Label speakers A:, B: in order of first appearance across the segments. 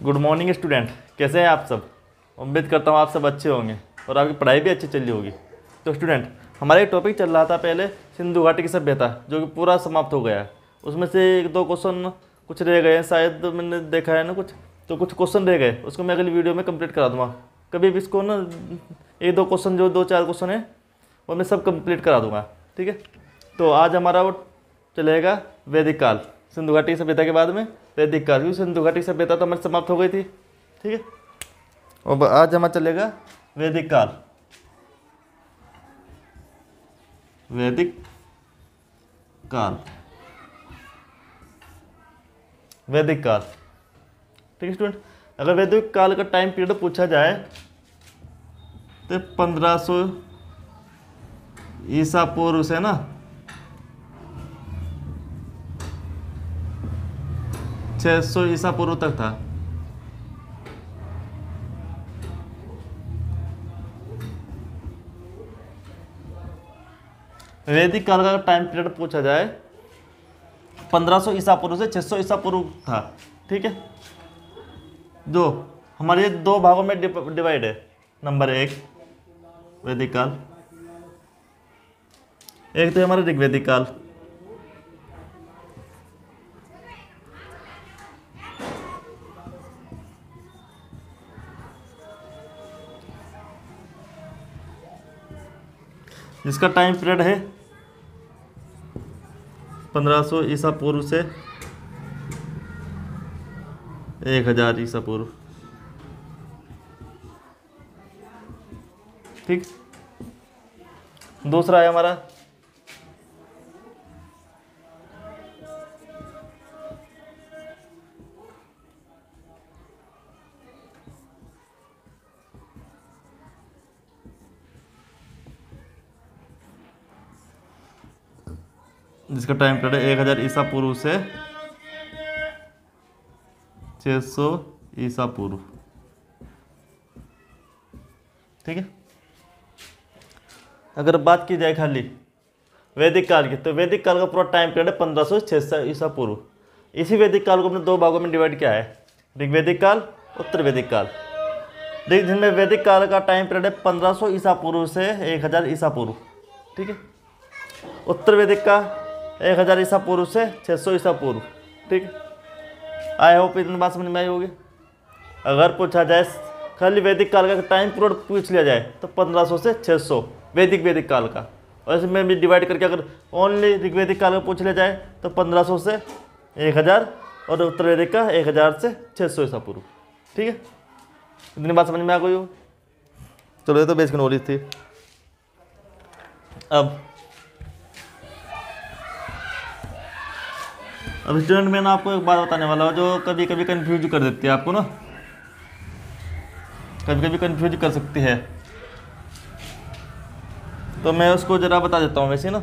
A: Good morning student, कैसे हैं आप सब। उम्मीद करता हूँ आप सब अच्छे होंगे और आपकी पढ़ाई भी अच्छी चल रही होगी। तो स्टूडेंट, हमारा एक टॉपिक चल रहा था पहले, सिंधु घाटी की सभ्यता, जो कि पूरा समाप्त हो गया है। उसमें से एक दो क्वेश्चन कुछ रह गए हैं, शायद मैंने देखा है ना कुछ, तो कुछ क्वेश्चन रह गए, उसको मैं अगली वीडियो में कंप्लीट करा दूँगा। कभी भी इसको ना एक दो क्वेश्चन, जो दो चार क्वेश्चन है वो मैं सब कंप्लीट करा दूँगा, ठीक है। तो आज हमारा वो चलेगा वैदिक काल, सिंधु घाटी की सभ्यता के बाद में वैदिक काल, क्योंकि सिंधु घाटी की सभ्यता तो हमारी समाप्त हो गई थी, ठीक है। और आज हमारा चलेगा वैदिक काल, वैदिक काल, वैदिक काल, ठीक है स्टूडेंट। अगर वैदिक काल का टाइम पीरियड पूछा जाए तो 1500 ईसा पूर्व से ना 600 ईसा पूर्व तक था। वैदिक काल का टाइम पीरियड पूछा जाए 1500 ईसा पूर्व से 600 ईसा पूर्व था, ठीक है। जो हमारे दो भागों में डिवाइड है। नंबर 1 वैदिक काल, एक तो हमारा ऋग्वैदिक काल, जिसका टाइम पीरियड है 1500 ईसा पूर्व से 1000 ईसा पूर्व, ठीक। दूसरा है हमारा जिसका टाइम पीरियड है 1000 ईसा पूर्व से 600 ईसा पूर्व, ठीक है। अगर बात की जाए खाली वैदिक काल की, तो वैदिक काल का पूरा टाइम पीरियड है 1500 से 600 ईसा पूर्व। इसी वैदिक काल को हमने दो भागों में डिवाइड किया है, ऋग्वैदिक काल, उत्तर वैदिक काल। जिनमें वैदिक काल का टाइम पीरियड है 1500 ईसा पूर्व से 1000 ईसा पूर्व, ठीक है। उत्तर वैदिक का 1000 ईसा पूर्व से 600 ईसा पूर्व, ठीक है। आई होप इतनी बात समझ में आई होगी। अगर पूछा जाए खाली वैदिक काल का टाइम पीरियड पूछ लिया जाए तो 1500 से 600 वैदिक काल का, और इसमें भी डिवाइड करके अगर ओनली ऋग्वैदिक काल का पूछ लिया जाए तो 1500 से 1000, और उत्तर वैदिक का 1000 से 600 ईसा पूर्व, ठीक है। इतनी बात समझ में आ गई हो। चलो, ये तो बेसिक नॉलेज थी। अब स्टूडेंट, मैं ना आपको एक बात बताने वाला हूँ जो कभी कभी कंफ्यूज कर देती है आपको ना, कभी कभी कंफ्यूज कर सकती है, तो मैं उसको जरा बता देता हूँ। वैसे ना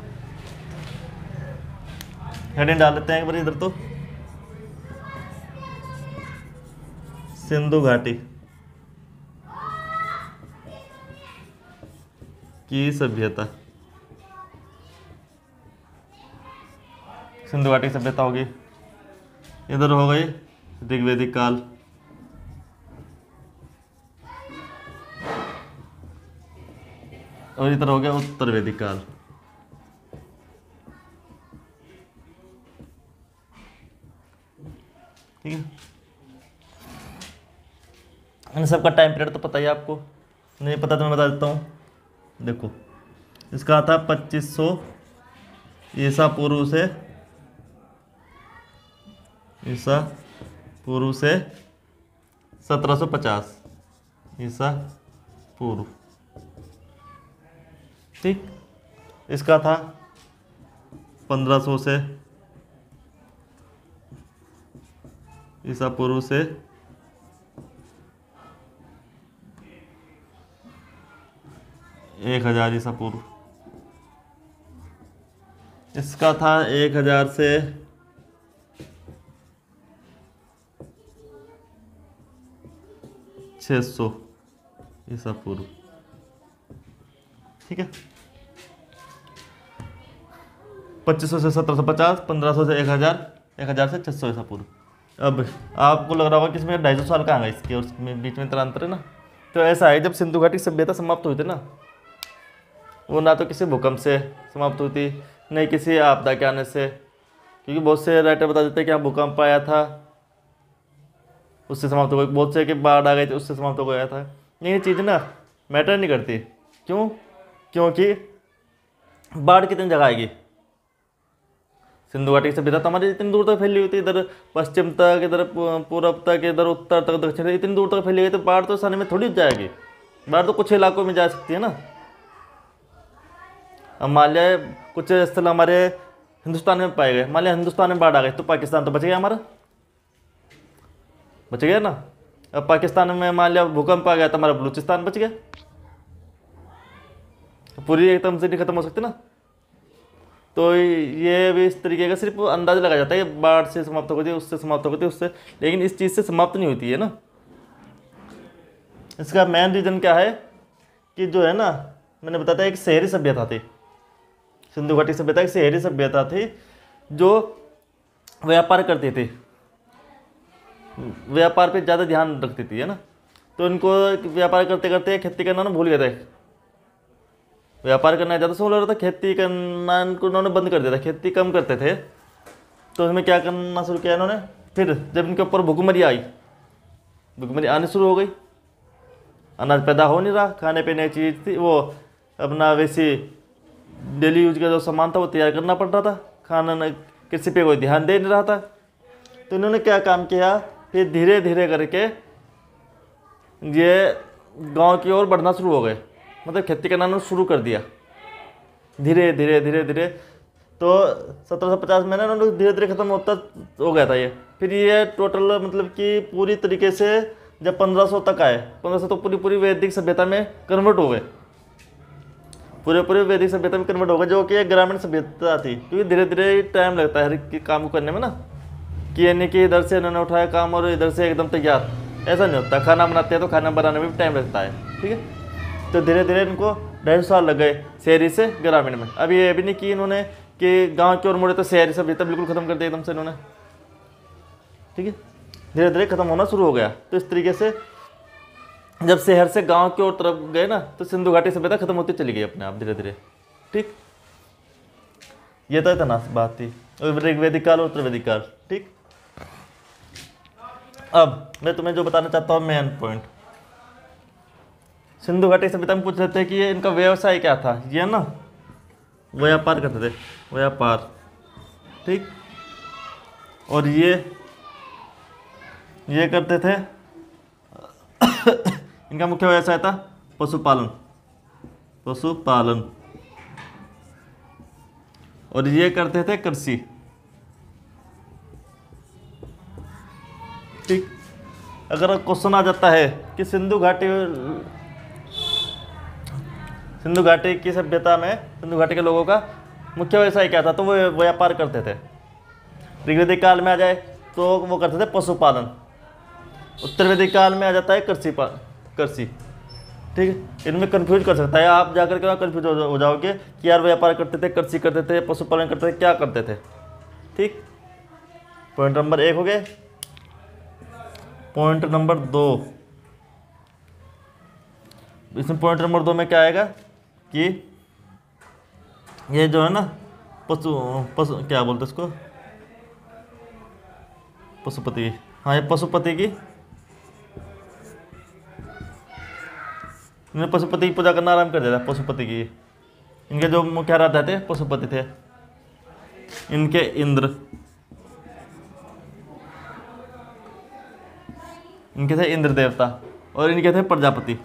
A: हेडिंग डाल लेते हैं एक बार इधर, तो सिंधु घाटी की सभ्यता, सिंधु घाटी की सभ्यता होगी। इधर हो गई ऋग्वैदिक काल, और इधर हो गया उत्तर वैदिक काल, ठीक है। इन सबका टाइम पीरियड तो पता ही है आपको, नहीं पता तो मैं बता देता हूँ। देखो, इसका था 2500 ईसा पूर्व से 1750 ईसा पूर्व, ठीक। इसका था 1500 से ईसा पूर्व से 1000 ईसा पूर्व। इसका था 1000 से 600 ईसा पूर्व, ठीक है। 2500 से 1750, 1500 से 1000, 1000 से 600 ईसा पूर्व, अब आपको लग रहा होगा कि इसमें 250 साल कहाँ गए इसके और इसमें बीच में इतना अंतर है ना। तो ऐसा है, जब सिंधु घाटी सभ्यता समाप्त हुई थी ना, वो ना तो किसी भूकंप से समाप्त हुई थी, नहीं किसी आपदा के आने से, क्योंकि बहुत से राइटर बता देते हैं कि हाँ भूकंप आया था उससे समाप्त हो गई, बहुत से कि बाढ़ आ गई थी उससे समाप्त हो गया था। ये चीज़ ना मैटर नहीं करती। क्यों? क्योंकि बाढ़ कितनी जगह आएगी? सिंधु घाटी की सभ्यता तो हमारी इतनी दूर तक फैली हुई थी, इधर पश्चिम तक, इधर पूर्व तक, इधर उत्तर तक, दक्षिण तक, इतनी दूर तक फैली हुई, तो बाढ़ तो आसानी में थोड़ी जाएगी। बाढ़ तो कुछ इलाकों में जा सकती है ना। अब मान लिया कुछ स्थल हमारे हिंदुस्तान में पाए गए, मान लिया हिंदुस्तान में बाढ़ आ गई, तो पाकिस्तान तो बच गया, हमारा बच गया ना। अब पाकिस्तान में मान लिया भूकंप आ गया तो हमारा बलूचिस्तान बच गया, पूरी एकदम से नहीं खत्म हो सकती ना। तो ये भी इस तरीके का सिर्फ अंदाजा लगा जाता है कि बाढ़ से समाप्त होती है, उससे समाप्त होती है, उससे, लेकिन इस चीज़ से समाप्त नहीं होती है ना। इसका मेन रीज़न क्या है कि जो है ना, मैंने बताया था एक शहरी सभ्यता थी, सिंधु घाटी सभ्यता एक शहरी सभ्यता थी जो व्यापार करती थी, व्यापार पे ज़्यादा ध्यान रखती थी, है ना। तो इनको व्यापार करते करते खेती करना ना भूल गए थे, व्यापार करना ज़्यादा से हो रहा था, खेती करना इनको उन्होंने बंद कर दिया था, खेती कम करते थे। तो इसमें क्या करना शुरू किया इन्होंने, फिर जब इनके ऊपर भुखमरी आई, भुखमरी आनी शुरू हो गई, अनाज पैदा हो नहीं रहा, खाने पीने की चीज़ थी, वो अपना वैसी डेली यूज का जो सामान था वो तैयार करना पड़ रहा था, खाना कृषि पे कोई ध्यान दे नहीं रहा था। तो इन्होंने क्या काम किया, फिर धीरे धीरे करके ये गांव की ओर बढ़ना शुरू हो गए, मतलब खेती करना शुरू कर दिया धीरे धीरे धीरे धीरे। तो 1750 में ना इन्होंने धीरे धीरे ख़त्म होता हो गया था ये। फिर ये टोटल मतलब कि पूरी तरीके से जब 1500 तक आए, 1500 तो पूरी पूरी वैदिक सभ्यता में कन्वर्ट हो गए, पूरे पूरे वैदिक सभ्यता में कन्वर्ट हो गए, जो कि एक ग्रामीण सभ्यता थी। क्योंकि धीरे धीरे टाइम लगता है हर एक काम को करने में ना, कि यानी कि इधर से इन्होंने उठाया काम और इधर से एकदम तैयार, ऐसा नहीं होता। खाना बनाते हैं तो खाना बनाने में भी टाइम लगता है, ठीक है। तो धीरे धीरे इनको 250 साल लग गए शहरी से ग्रामीण में। अब ये भी नहीं कि इन्होंने कि गांव की ओर मुड़े तो शहरी सभ्यता बिल्कुल ख़त्म कर दिया एकदम से इन्होंने, ठीक है। धीरे धीरे ख़त्म होना शुरू हो गया। तो इस तरीके से जब शहर से गांव की ओर तरफ गए ना, तो सिंधु घाटी सभ्यता खत्म होती चली गई अपने आप धीरे धीरे, ठीक। ये तो इतना बात थी ऋग्वैदिक काल और उत्तरवैदिक काल, ठीक। अब मैं तुम्हें जो बताना चाहता हूँ मेन पॉइंट, सिंधु घाटी सभ्यता में पूछ रहे थे कि ये इनका व्यवसाय क्या था। ये ना व्यापार करते थे, व्यापार, ठीक। और ये करते थे इनका मुख्य व्यवसाय था पशुपालन, पशुपालन। और ये करते थे कृषि, ठीक। अगर क्वेश्चन आ जाता है कि सिंधु घाटी की सभ्यता में सिंधु घाटी के लोगों का मुख्य व्यवसाय क्या था, तो वो व्यापार करते थे। ऋग्वैदिक काल में आ जाए तो वो करते थे पशुपालन, उत्तरवैदिक काल में आ जाता है कृषि, ठीक है। इनमें कंफ्यूज कर सकता है, आप जाकर के कंफ्यूज हो जाओगे कि यार व्यापार करते थे, कृषि करते थे, पशुपालन करते थे, क्या करते थे, ठीक। पॉइंट नंबर 1 हो गए। पॉइंट नंबर 2, इसमें पॉइंट नंबर 2 में क्या आएगा कि ये जो है ना पशु क्या बोलते इसको, पशुपति, हाँ ये पशुपति की, इन्होंने पशुपति की पूजा करना आरम्भ कर दिया था। पशुपति की, इनके जो मुख्य आराध्य थे पशुपति थे, इनके इंद्र, इनके थे इंद्र देवता, और इनके थे प्रजापति,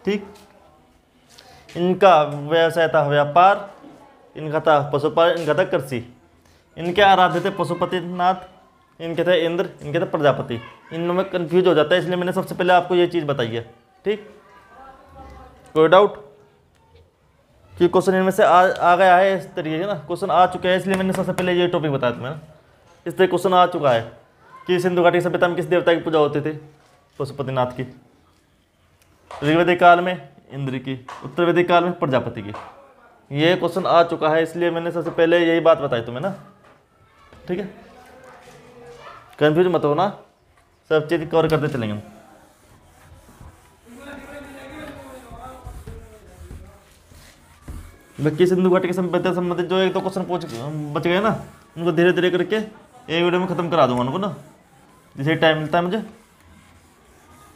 A: ठीक। इनका व्यवसाय था व्यापार, इनका था पशुपालन, इनका था कृषि। इनके आराध्य थे पशुपतिनाथ, इनके थे इंद्र, इनके थे प्रजापति। इनमें कंफ्यूज हो जाता है, इसलिए मैंने सबसे पहले आपको ये चीज़ बताई है, ठीक। कोई डाउट कि क्वेश्चन इनमें से आ गया है, इस तरीके का ना क्वेश्चन आ चुके हैं, इसलिए मैंने सबसे पहले ये टॉपिक बताया तुम्हें ना। इस तरह क्वेश्चन आ चुका है कि सिंधु घाटी सभ्यता में किस देवता की पूजा होती थी, पशुपतिनाथ की। ऋग्वैदिक काल में इंद्र की, उत्तरवैदिक काल में प्रजापति की, ये क्वेश्चन आ चुका है, इसलिए मैंने सबसे पहले यही बात बताई तुम्हें ना, ठीक है। कंफ्यूज मत हो ना, सब चीज़ कवर करते चलेंगे हम। बाकी सिंधु घाटी के संबंधित जो एक दो क्वेश्चन पूछ बच गए ना, उनको धीरे धीरे करके एक वीडियो में ख़त्म करा दूंगा उनको ना, जिसे टाइम मिलता है मुझे।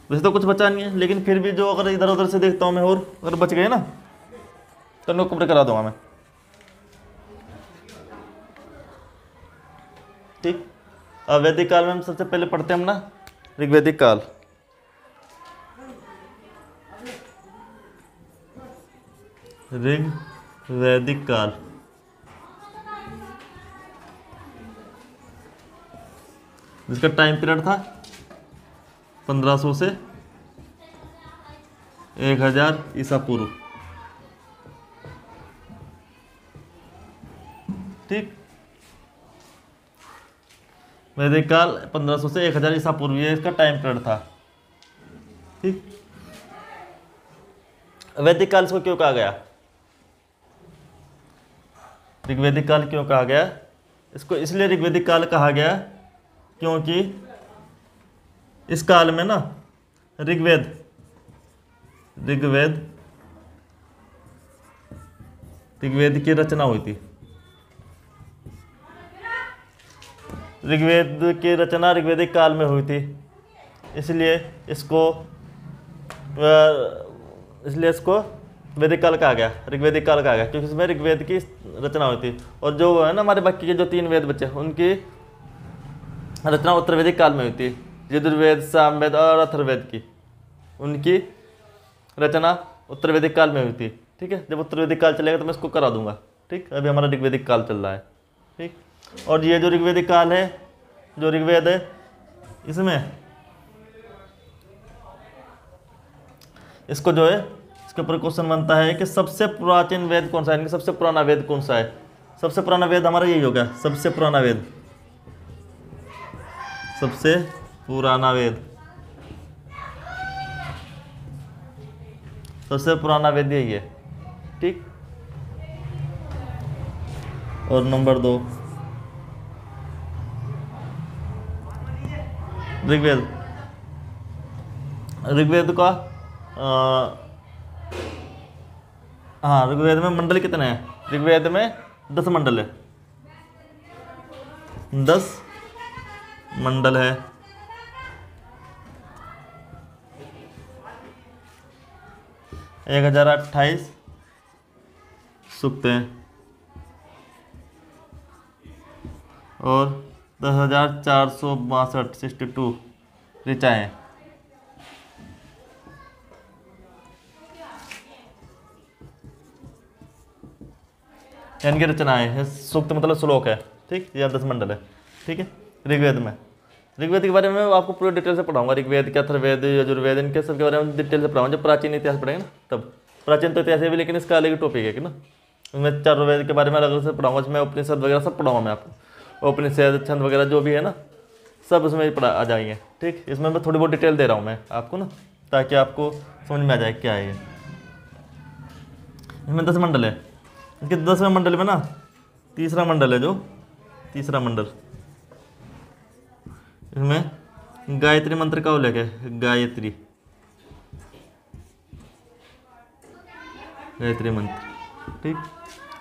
A: वैसे तो कुछ बचा नहीं है, लेकिन फिर भी जो अगर इधर उधर से देखता हूँ मैं और अगर बच गए ना तो उनको कवर करा दूंगा मैं, ठीक। अब वैदिक काल में हम सबसे पहले पढ़ते हैं हम ना ऋग्वैदिक काल। ऋग्वैदिक काल जिसका टाइम पीरियड था 1500 से 1000 ईसा पूर्व, ठीक। वैदिक काल 1500 से 1000 ईसा पूर्व ये इसका टाइम पीरियड था, ठीक। वैदिक काल इसको क्यों कहा गया, ऋग्वैदिक काल क्यों कहा गया इसको? इसलिए ऋग्वैदिक काल कहा गया क्योंकि इस काल में ना ऋग्वेद की रचना हुई थी। ऋग्वेद की रचना ऋग्वैदिक काल में हुई थी, इसलिए इसको वैदिक काल कहा गया, ऋग्वैदिक काल कहा गया, क्योंकि इसमें ऋग्वेद की रचना हुई थी। और जो है ना हमारे बाकी के जो 3 वेद बचे उनकी रचना उत्तर वैदिक काल में हुई थी। यजुर्वेद, सामवेद और अथर्ववेद की उनकी रचना उत्तर वैदिक काल में हुई थी, ठीक है। जब उत्तर वैदिक काल चलेगा तो मैं इसको करा दूंगा, ठीक। अभी हमारा ऋग्वैदिक काल चल रहा है, ठीक। और ये जो ऋग्वैदिक काल है, जो ऋग्वेद है, इसमें इसको जो है इसके ऊपर क्वेश्चन बनता है कि सबसे प्राचीन वेद कौन सा है, सबसे पुराना वेद कौन सा है। सबसे पुराना वेद हमारा यही होगा, सबसे पुराना वेद, सबसे पुराना वेद, सबसे पुराना वेद यही है, ठीक। और नंबर 2 ऋग्वेद। ऋग्वेद का हाँ, ऋग्वेद में मंडल कितने हैं? ऋग्वेद में 10 मंडल है, 10 मंडल है। 1028 सूक्त हैं और 10,462 62 ऋचाएँ। यानी कि रचनाएं है, सूक्त मतलब श्लोक है, ठीक। यह 10 मंडल है, ठीक है। ऋग्वेद में, ऋग्वेद के बारे में मैं आपको पूरे डिटेल से पढ़ाऊंगा। ऋग्वेद के, अथर्ववेद, यजुर्वेद, इनके सब के बारे में डिटेल से पढ़ाऊंगा। जब प्राचीन इतिहास पढ़ेंगे ना तब, प्राचीन तो इतिहास है भी, लेकिन इसका अलग टॉपिक है कि ना, मैं चारों वेद के बारे में अलग से पढ़ाऊंगा। इसमें उपनिषद वगैरह सब पढ़ाऊंगा मैं आपको, उपनिषद, छंद वगैरह जो भी है ना सब उसमें पढ़ा आ जाएंगे, ठीक। इसमें मैं थोड़ी बहुत डिटेल दे रहा हूँ मैं आपको ना, ताकि आपको समझ में आ जाए क्या है ये। इसमें 10 मंडल है। इसके 10वें मंडल में ना तीसरा मंडल है, जो तीसरा मंडल, इसमें गायत्री मंत्र का उल्लेख है। गायत्री मंत्र, ठीक,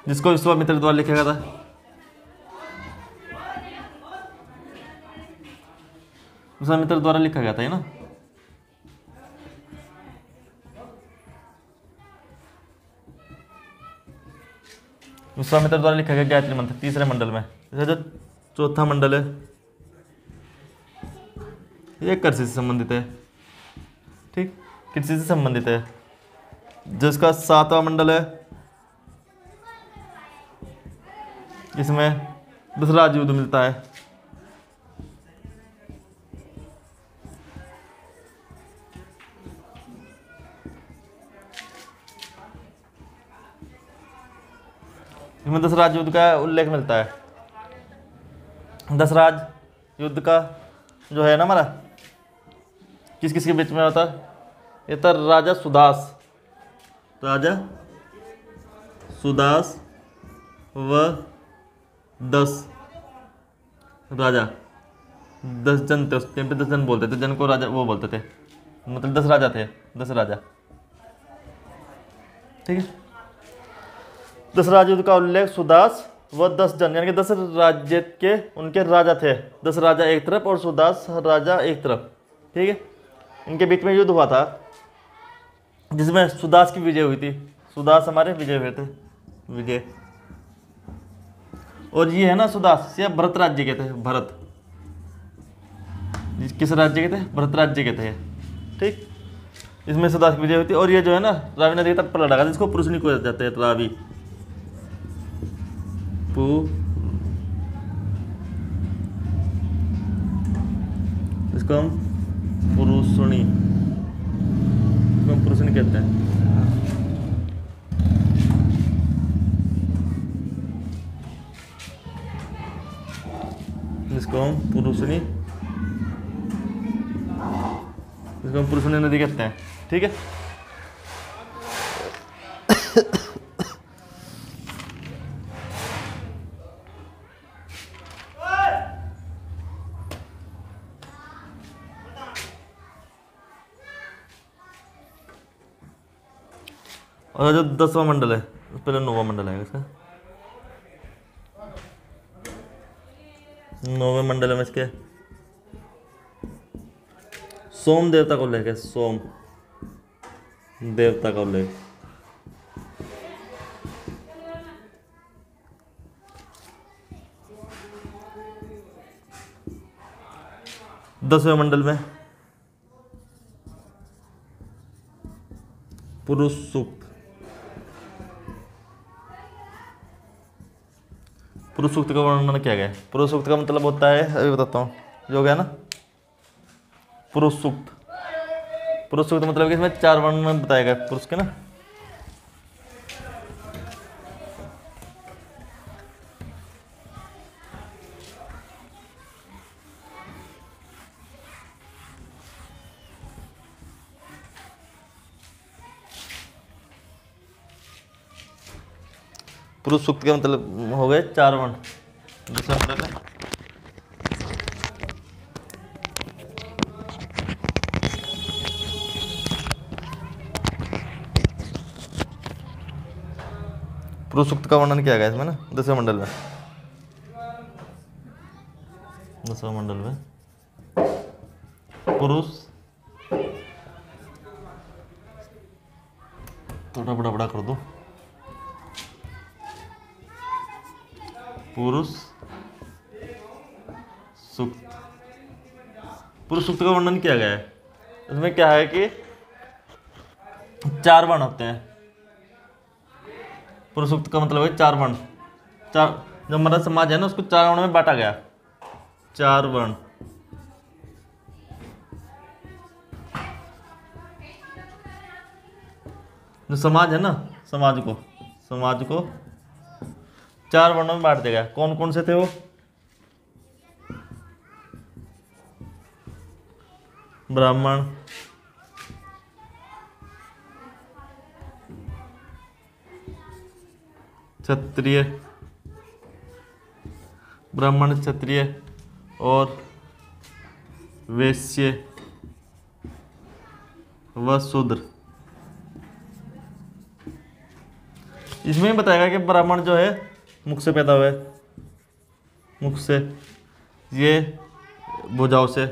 A: जिसको विश्वामित्र द्वारा लिखा गया था। विश्वामित्र द्वारा लिखा गया था, है ना। विश्वामित्र द्वारा लिखा गया गायत्री मंत्र तीसरे मंडल में। जैसे जो चौथा मंडल है ये कृषि से संबंधित है, ठीक, कृषि से संबंधित है। जिसका 7वां मंडल है, इसमें दशराज युद्ध मिलता है। इसमें दशराज युद्ध का उल्लेख मिलता है। दशराज युद्ध का जो है ना हमारा, किस किस के बीच में होता है? ये था राजा सुदास सुदास व 10 राजा। 10 जन थे उस टाइम पे, 10 जन बोलते थे, जन को राजा वो बोलते थे, मतलब 10 राजा थे, 10 राजा। ठीक है, 10 राजा का उल्लेख सुदास व 10 जन, यानी कि 10 राज्य के उनके राजा थे, 10 राजा एक तरफ और सुदास राजा एक तरफ। ठीक है, इनके बीच में युद्ध हुआ था जिसमें सुदास की विजय हुई थी, सुदास हमारे विजय हुए थे, विजय। और ये है ना सुदास, ये भरत राज्य के थे, भरत किस राज्य के थे, भरत राज्य के थे। ठीक, इसमें सुदास की विजय हुई थी। और ये जो है ना रावी नदी के तट पर लड़ा गया, जिसको पुरुषनी को जाते हैं, रावी इसको हम पुरुषनी, इसको हम पुरुषनी कहते हैं। इसको हम पुरुषनी, इसको हम पुरुषनी नदी कहते हैं। ठीक है, और जो 10वां मंडल है, पहले 9वां मंडल है इसका, 9वें मंडल में इसके सोम देवता को लेके, सोम देवता का उल्लेख। 10वें मंडल में पुरुष सूक्त, पुरुष सूक्त का वर्णन किया गया है। पुरुष सूक्त का मतलब होता है, अभी बताता हूँ, जो हो गया ना पुरुष सूक्त। पुरुष सूक्त मतलब कि इसमें 4 वर्णन बताया गया पुरुष के ना। पुरुष सूक्त का मतलब हो गए 4 वर्ण। दूसरा मतलब है पुरुष सूक्त का वर्णन किया गया इसमें ना 10वें मंडल में। 10वें मंडल में पुरुष, थोड़ा बड़ा कर दो, पुरुष सूक्त, पुरुष सूक्त का वर्णन किया गया है। इसमें क्या है कि 4 वर्ण होते हैं। पुरुष सूक्त का मतलब है 4 वर्ण, 4, जो हमारा समाज है ना उसको 4 वर्ण में बांटा गया, 4 वर्ण। जो समाज है ना, समाज को 4 वर्णों में बांट दिया गया। कौन कौन से थे वो? ब्राह्मण, क्षत्रिय, ब्राह्मण, क्षत्रिय और वैश्य व शूद्र। इसमें बताएगा कि ब्राह्मण जो है मुख से पैदा हुए, मुख से, ये भुजाओं से,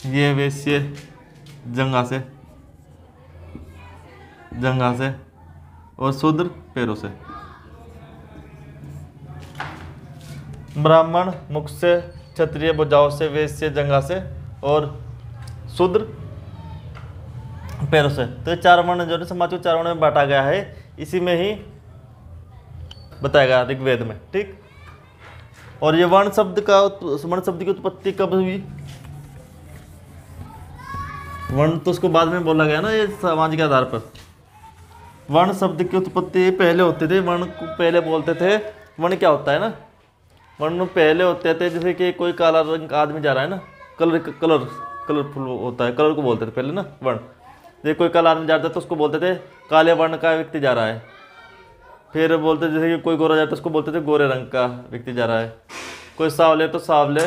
A: ये वैश्य जंघा से, और शूद्र पैरों से। ब्राह्मण मुख से, क्षत्रिय भुजाओं से, वैश्य जंघा से और शूद्र पैरों से। तो ये 4 वर्ण जो है समाज को 4 वर्ण में बांटा गया है, इसी में ही बताया गया ऋग्वेद में। ठीक, और ये वर्ण शब्द की उत्पत्ति कब हुई? वर्ण तो उसको बाद में बोला गया ना, ये समाज के आधार पर। वर्ण शब्द की उत्पत्ति पहले होते थे, वर्ण को पहले बोलते थे। वर्ण क्या होता है ना, वर्ण पहले होते थे, जैसे कि कोई काला रंग का आदमी जा रहा है ना, कलरफुल होता है, कलर को बोलते थे पहले ना वर्ण। जैसे कोई कल आदमी जा रहा था तो उसको बोलते थे काले वर्ण का व्यक्ति जा रहा है। फिर बोलते जैसे कि कोई गोरा जाता है उसको बोलते थे गोरे रंग का व्यक्ति जा रहा है। कोई सावले तो सावले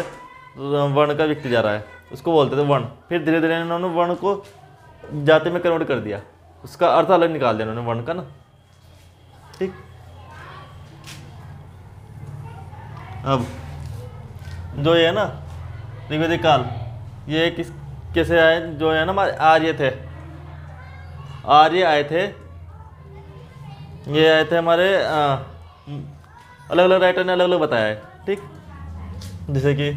A: वर्ण का व्यक्ति जा रहा है, उसको बोलते थे वर्ण। फिर धीरे धीरे इन्होंने वर्ण को जाति में कन्वर्ट कर दिया, उसका अर्थ अलग निकाल दिया इन्होंने वर्ण का ना। ठीक, अब जो ये है ना ऋग्वेदिक काल, ये किस कैसे आए, जो है ना हमारे आर्य थे, आर्य आए थे, ये आए थे हमारे अलग अलग राइटर ने अलग अलग बताया है। ठीक, जैसे कि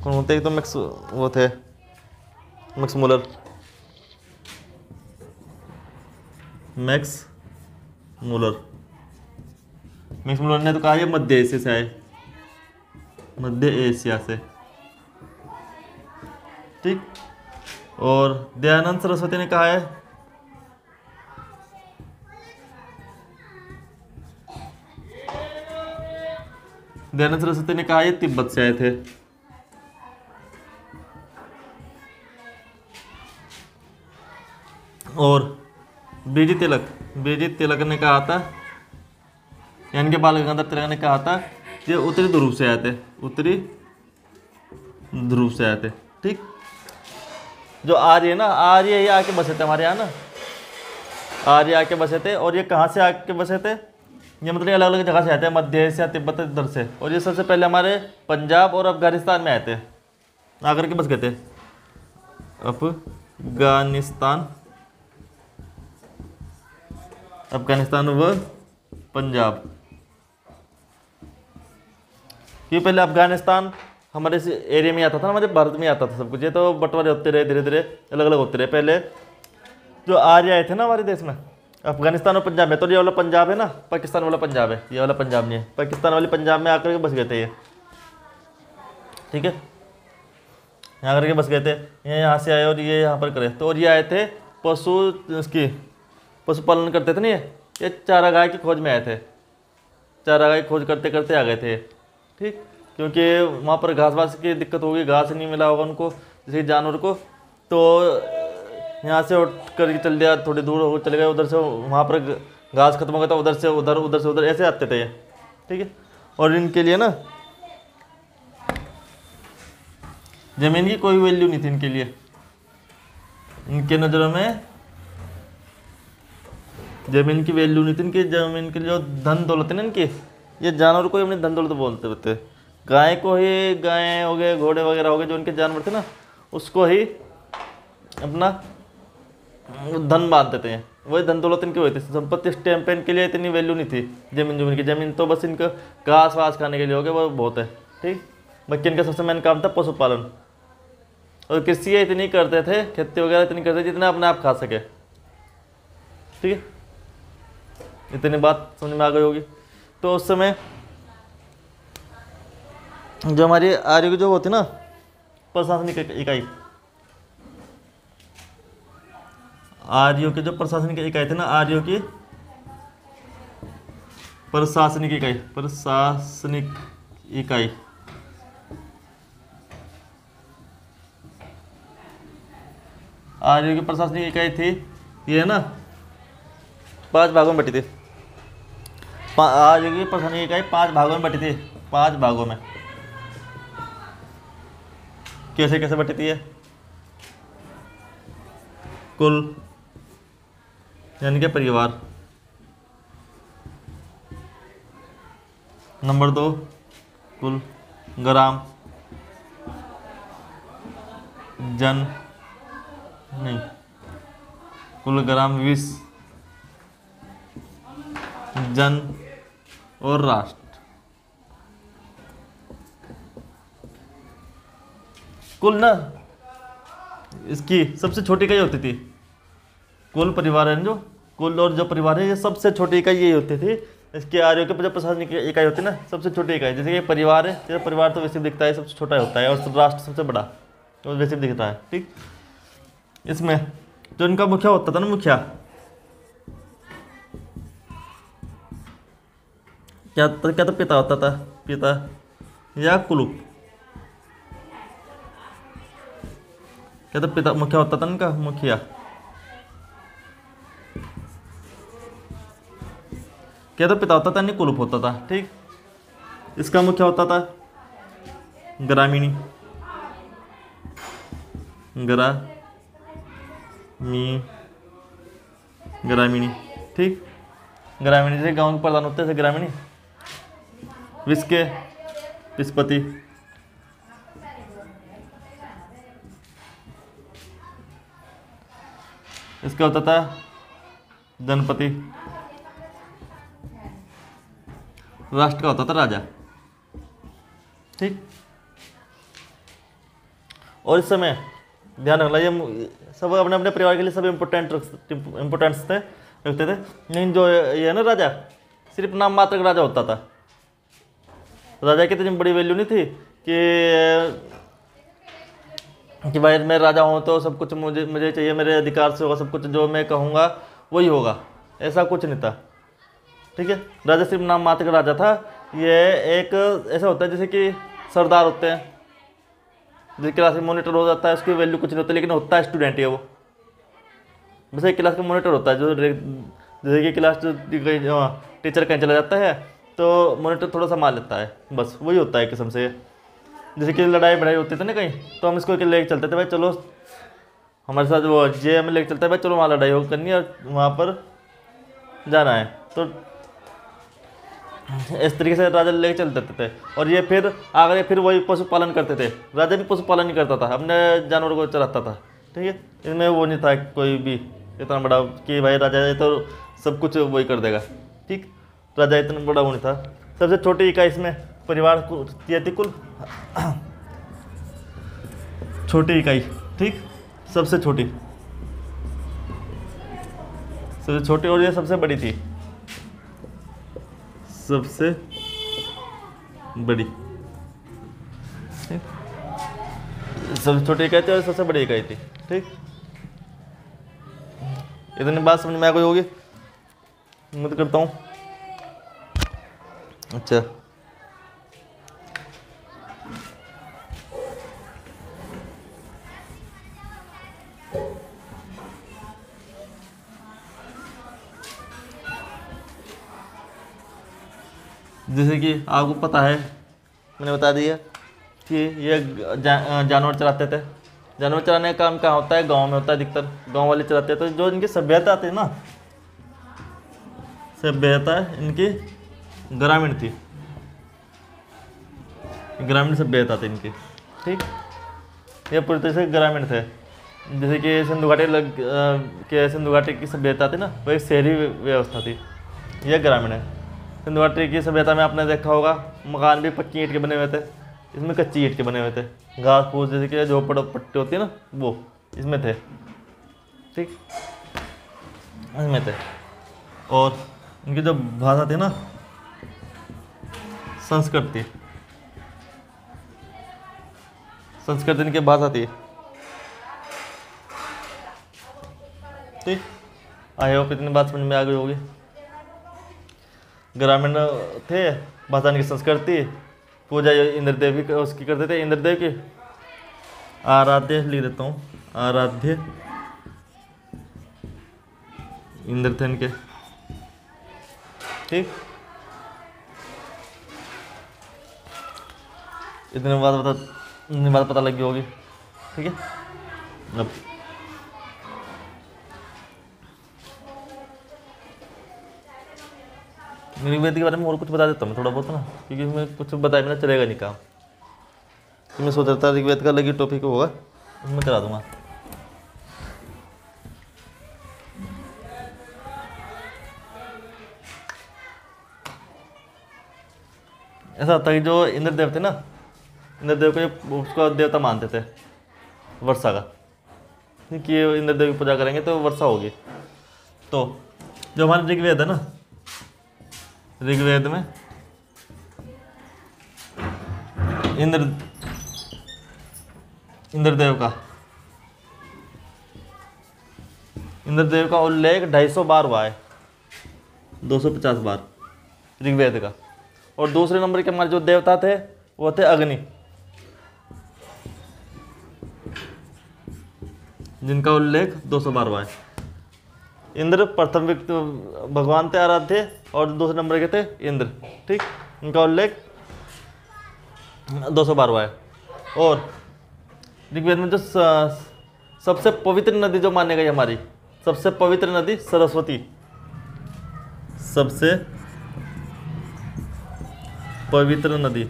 A: कौन होते, एक तो मैक्स वो थे मैक्स मूलर, मैक्स मूलर ने तो कहा ये मध्य एशिया से आए, मध्य एशिया से। ठीक, और दयानंद सरस्वती ने कहा है दयानंद सरस्वती ने कहा ये तिब्बत से आए थे। और बीजी तिलक ने कहा था, यानी कि बाल गंगाधर तिलक ने कहा था ये उत्तरी ध्रुव से आए थे, उत्तरी ध्रुव से आए थे। ठीक, जो आर्य है ना, आर्य ये आके बसे थे हमारे यहाँ ना, आर्य आके बसे थे। और ये कहाँ से आके बसे थे, ये मतलब अलग अलग जगह से आते हैं, मध्य एशिया, तिब्बत, इधर से। और ये सबसे पहले हमारे पंजाब और अफगानिस्तान में आए थे, आकर के बस गए थे अफगानिस्तान व पंजाब। क्योंकि पहले अफगानिस्तान हमारे इस एरिया में आता था ना, हमारे भारत में आता था सब कुछ, ये तो बंटवारे होते रहे, धीरे धीरे अलग अलग होते रहे। पहले जो आर्य आए थे ना हमारे देश में, अफगानिस्तान और पंजाब में, तो ये वाला पंजाब है ना, पाकिस्तान वाला पंजाब है, ये वाला पंजाब नहीं है, पाकिस्तान वाले पंजाब में आकर के बस गए थे ये। ठीक है, यहाँ करके बस गए थे, ये यहाँ से आए और ये यहाँ पर करे। तो और ये आए थे पशुपालन करते थे ना, ये चारागाह की खोज में आए थे, चारागाह की खोज करते करते आ गए थे। ठीक, क्योंकि वहाँ पर घास वास की दिक्कत होगी, घास नहीं मिला होगा उनको जैसे जानवर को, तो यहाँ से उठ कर चल दिया, थोड़ी दूर हो चले गए, उधर से वहाँ पर घास खत्म हो गया था, उधर से उधर, उधर से उधर, ऐसे आते थे ये। ठीक है, और इनके लिए ना जमीन की कोई वैल्यू नहीं थी इनके लिए, इनके नज़रों में जमीन की वैल्यू नहीं थी। इनकी जमीन के लिए जो धन दौलत है ना इनकी, ये जानवर को ही अपनी धन दौलत बोलते होते। गाय को ही, गाय हो गए, घोड़े वगैरह हो गए, जो इनके जानवर थे ना, उसको ही अपना धन बांधते थे, वही धन दौलत इनकी हुई थी। संपत्ति इस टाइम पे इनके लिए इतनी वैल्यू नहीं थी, जमीन की, जमीन तो बस इनका घास वास खाने के लिए हो गया, वो बहुत है। ठीक, बाकी इनका सबसे मेन काम था पशुपालन, और कृषि इतनी करते थे, खेती वगैरह इतनी करते थे जितना अपने आप खा सके। ठीक है, इतनी बात समझ में आ गई होगी। तो उस समय जो हमारी आर्य की जो होती ना प्रशासनिक इकाई, आर्यों की जो प्रशासनिक इकाई थी ना, आर्यों की प्रशासनिक इकाई, आर्यों की प्रशासनिक इकाई थी, ये है ना 5 भागों में बटी थी। आर्यों की प्रशासनिक इकाई 5 भागों में बटी थी, 5 भागों में। कैसे कैसे बटी थी ये, कुल यानी कि परिवार, नंबर 2 कुल, ग्राम, जन नहीं, कुल ग्राम, विष, जन और राष्ट्र। कुल ना इसकी सबसे छोटी इकाई होती थी, कुल परिवार है जो, कुल और जो परिवार है ये सबसे छोटी इकाई यही होती थी। इसके आर्यों के जो प्रशासनिक इकाई होती है ना, सबसे छोटी इकाई, जैसे कि परिवार है, जैसे परिवार तो वैसे दिखता है, सबसे छोटा होता है, और राष्ट्र सबसे बड़ा तो वैसे दिखता है। ठीक, इसमें जो इनका मुखिया होता था ना, मुखिया क्या तो पिता होता था, पिता या कुलुप, क्या तो पिता मुखिया होता था इनका, मुखिया। क्या तो पिता होता था, नहीं कुलूप होता था, ठीक। इसका मुखिया होता था ग्रामीणी, ग्रामीणी, ठीक। ग्रामीणी जैसे गांव के प्रधान होते हैं, जैसे ग्रामीणी। विस्के विस्पति, इसका होता था जनपति। राष्ट्र का होता था राजा, ठीक। और इस समय ध्यान रखना, ये सब अपने अपने परिवार के लिए सब इम्पोर्टेंस थे, रखते थे। लेकिन जो ये है ना राजा, सिर्फ नाम मात्र का राजा होता था। राजा की इतनी बड़ी वैल्यू नहीं थी कि भाई मैं राजा हूँ तो सब कुछ मुझे चाहिए, मेरे अधिकार से होगा सब कुछ, जो मैं कहूँगा वही होगा, ऐसा कुछ नहीं था, ठीक है। राजा सिर्फ नाम मात्र का राजा था। ये एक ऐसा होता है जैसे कि सरदार होते हैं, जिस क्लास में मॉनिटर हो जाता है उसकी वैल्यू कुछ नहीं होती, लेकिन होता है स्टूडेंट है वो। वैसे एक क्लास का मॉनिटर होता है जो जैसे कि क्लास टीचर कहीं चला जाता है तो मॉनिटर थोड़ा संभाल लेता है, बस वही होता है किस्म से। जैसे कि लड़ाई बढ़ाई होती थी ना कहीं, तो हम इसको लेके चलते थे, भाई चलो हमारे साथ वो जे में लेके चलता है, भाई चलो वहाँ लड़ाई हो करनी है और वहाँ पर जाना है, तो इस तरीके से राजा लेके चलते थे। और ये फिर आगे फिर वही पशुपालन करते थे। राजा भी पशुपालन ही करता था, अपने जानवरों को चलाता था, ठीक है। इसमें वो नहीं था कोई भी इतना बड़ा कि भाई राजा है तो सब कुछ वही कर देगा, ठीक। राजा इतना बड़ा वो नहीं था। सबसे छोटी इकाई इसमें परिवार को थी कुल छोटी इकाई, ठीक, सबसे छोटी, और ये सबसे बड़ी थी, सबसे बड़ी, सबसे छोटी इकाई थी और सबसे बड़ी इकाई थी, ठीक। इतनी बात समझ में आ गई होगी, उम्मीद करता हूँ। अच्छा, जैसे कि आपको पता है, मैंने बता दिया कि ये जानवर चलाते थे। जानवर चलाने का काम कहाँ होता है? गांव में होता है, अधिकतर गांव वाले चलाते हैं। तो जो इनकी सभ्यता आती है ना, सभ्यता इनकी ग्रामीण थी, ग्रामीण सभ्यता थी इनकी, ठीक। ये पूरी तरह से ग्रामीण थे। जैसे कि सिंधु घाटी की सभ्यता थी ना, वो एक शहरी व्यवस्था थी, यह ग्रामीण है। सिंधु घाटी की सभ्यता में आपने देखा होगा मकान भी पक्की ईंट के बने हुए थे, इसमें कच्ची ईंट के बने हुए थे। घास फूस जैसे कि झोपड़ पट्टी होती है ना, वो इसमें थे, ठीक, इसमें थे। और इनकी जो भाषा थी ना, संस्कृत इनकी भाषा थी, ठीक। आई होप इतनी बात समझ में आ गई होगी। ग्रामीण थे, भाषा इनकी संस्कृति, पूजा इंद्रदेव की उसकी करते थे, इंद्रदेव की आराध्य लिख देता हूँ, आराध्य इंद्र थे इनके, ठीक। इतनी बात पता लगी होगी, ठीक है। अब ऋग्वेद के बारे में और कुछ बता देता हूँ थोड़ा बहुत ना, क्योंकि इसमें कुछ बताए बिना चलेगा नहीं काम। तो मैं सोच रहा था ऋग्वेद का अलग ही टॉपिक होगा, उसमें करा दूंगा। ऐसा होता है कि जो इंद्रदेव थे ना, इंद्रदेव को उसका देवता मानते थे, वर्षा का, कि इंद्रदेव की पूजा करेंगे तो वर्षा होगी। तो जो हमारा ऋग्वेद है ना, ऋग्वेद में इंद्रदेव का उल्लेख 250 बार हुआ है, 250 बार ऋग्वेद का। और दूसरे नंबर के हमारे जो देवता थे वो थे अग्नि, जिनका उल्लेख 212वां है। इंद्र प्रथम व्यक्ति भगवान थे आराध्य, और दूसरे नंबर के थे इंद्र, ठीक। इनका उल्लेख 212वां है। और ऋग्वेद में जो सबसे पवित्र नदी जो मानी गई हमारी, सबसे पवित्र नदी सरस्वती, सबसे पवित्र नदी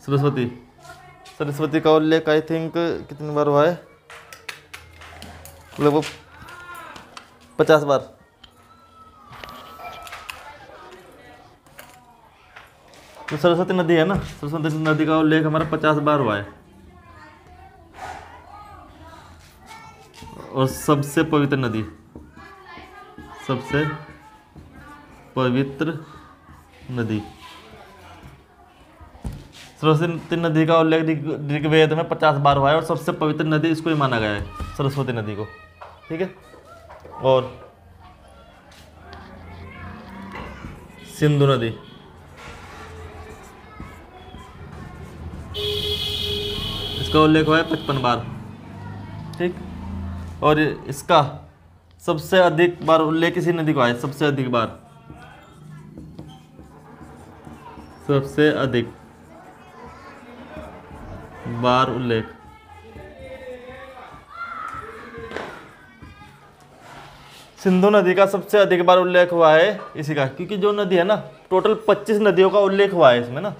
A: सरस्वती। सरस्वती का उल्लेख आई थिंक कितनी बार हुआ है, लगभग 50 बार। तो सरस्वती नदी है ना, सरस्वती नदी का उल्लेख हमारा 50 बार हुआ है। और सबसे पवित्र नदी, सबसे पवित्र नदी सरस्वती नदी का उल्लेख ऋग्वेद में 50 बार हुआ है, और सबसे पवित्र नदी इसको ही माना गया है, सरस्वती नदी को, ठीक है। और सिंधु नदी, इसका उल्लेख हुआ है 55 बार, ठीक। और इसका सबसे अधिक बार उल्लेख किसी नदी को आया, सबसे अधिक बार, सबसे अधिक बार उल्लेख सिंधु नदी का सबसे अधिक बार उल्लेख हुआ है इसी का, क्योंकि जो नदी है ना, टोटल 25 नदियों का उल्लेख हुआ है इसमें ना,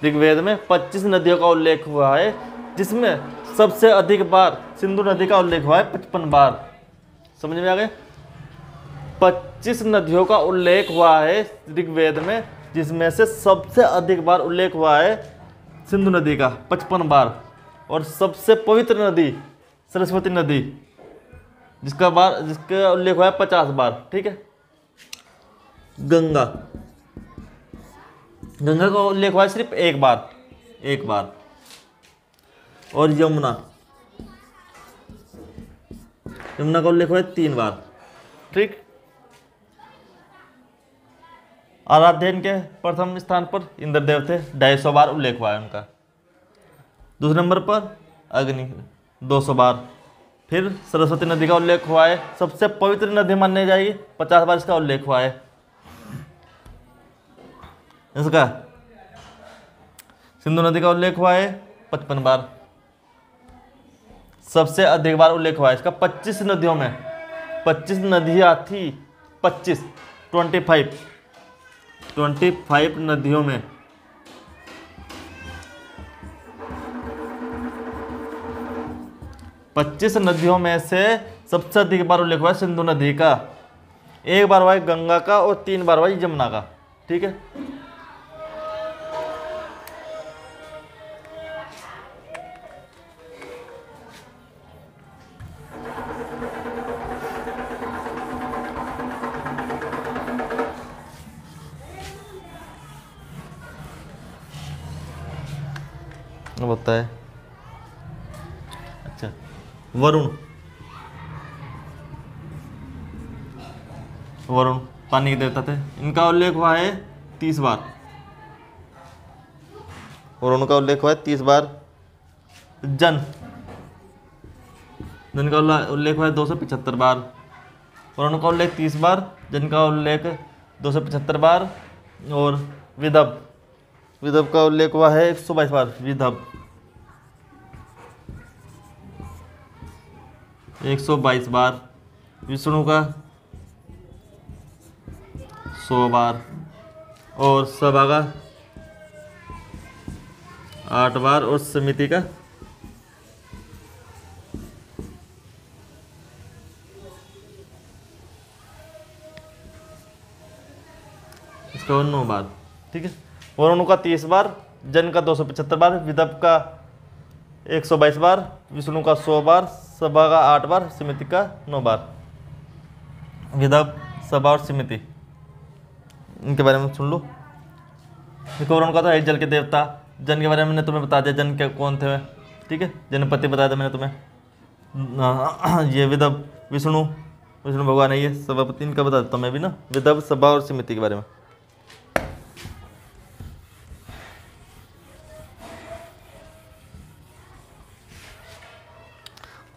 A: ऋग्वेद में 25 नदियों का उल्लेख हुआ है, जिसमें सबसे अधिक बार सिंधु नदी का उल्लेख हुआ है 55 बार। समझ में आ गए? 25 नदियों का उल्लेख हुआ है ऋग्वेद में, जिसमें से सबसे अधिक बार उल्लेख हुआ है सिंधु नदी का 55 बार, और सबसे पवित्र नदी सरस्वती नदी, जिसका उल्लेख हुआ है 50 बार, ठीक है। गंगा, गंगा का उल्लेख हुआ है सिर्फ एक बार। और यमुना, यमुना का उल्लेख हुआ है 3 बार, ठीक। आराध्य इनके प्रथम स्थान पर इंद्रदेव थे, 250 बार उल्लेख हुआ है उनका। दूसरे नंबर पर अग्नि 200 बार। फिर सरस्वती नदी का उल्लेख हुआ है, सबसे पवित्र नदी मानी जाएगी, 50 बार इसका उल्लेख हुआ है इसका। सिंधु नदी का उल्लेख हुआ है 55 बार। सबसे अधिक बार उल्लेख हुआ है इसका 25 नदियों में, 25 नदियाँ थी, 25 25 नदियों में 25 नदियों में से सबसे अधिक बार उल्लेख हुआ है सिंधु नदी का, 1 बार हुआ है गंगा का, और 3 बार हुआ है यमुना का, ठीक है। होता है अच्छा, वरुण पानी के देवता थे, इनका उल्लेख हुआ है 30 बार। वरुण का उल्लेख हुआ है 30 बार। जन का उल्लेख हुआ है 275 बार। वरुण का उल्लेख 30 बार, जन का उल्लेख 275 बार। और विदव का उल्लेख हुआ है 122 बार। विदव 122 बार। विष्णु का 100 बार, और सभा का 8 बार, और समिति का 9 बार, ठीक है। वरुण का 30 बार, जन का 275 बार, विदव का 122 बार, विष्णु का 100 बार, सभा का 8 बार, समिति का 9 बार। विदव, सभा और समिति, इनके बारे में सुन लो। देखो, वरुण का तो है जल के देवता। जन के बारे में मैंने तुम्हें बता दिया, जन के कौन थे, ठीक है। जनपति बताया था मैंने तुम्हें। ये विदव, विष्णु विष्णु भगवान है ये सभापति। इनका बता देता हूँ मैं भी ना, विदर्भ सभा और समिति के बारे में।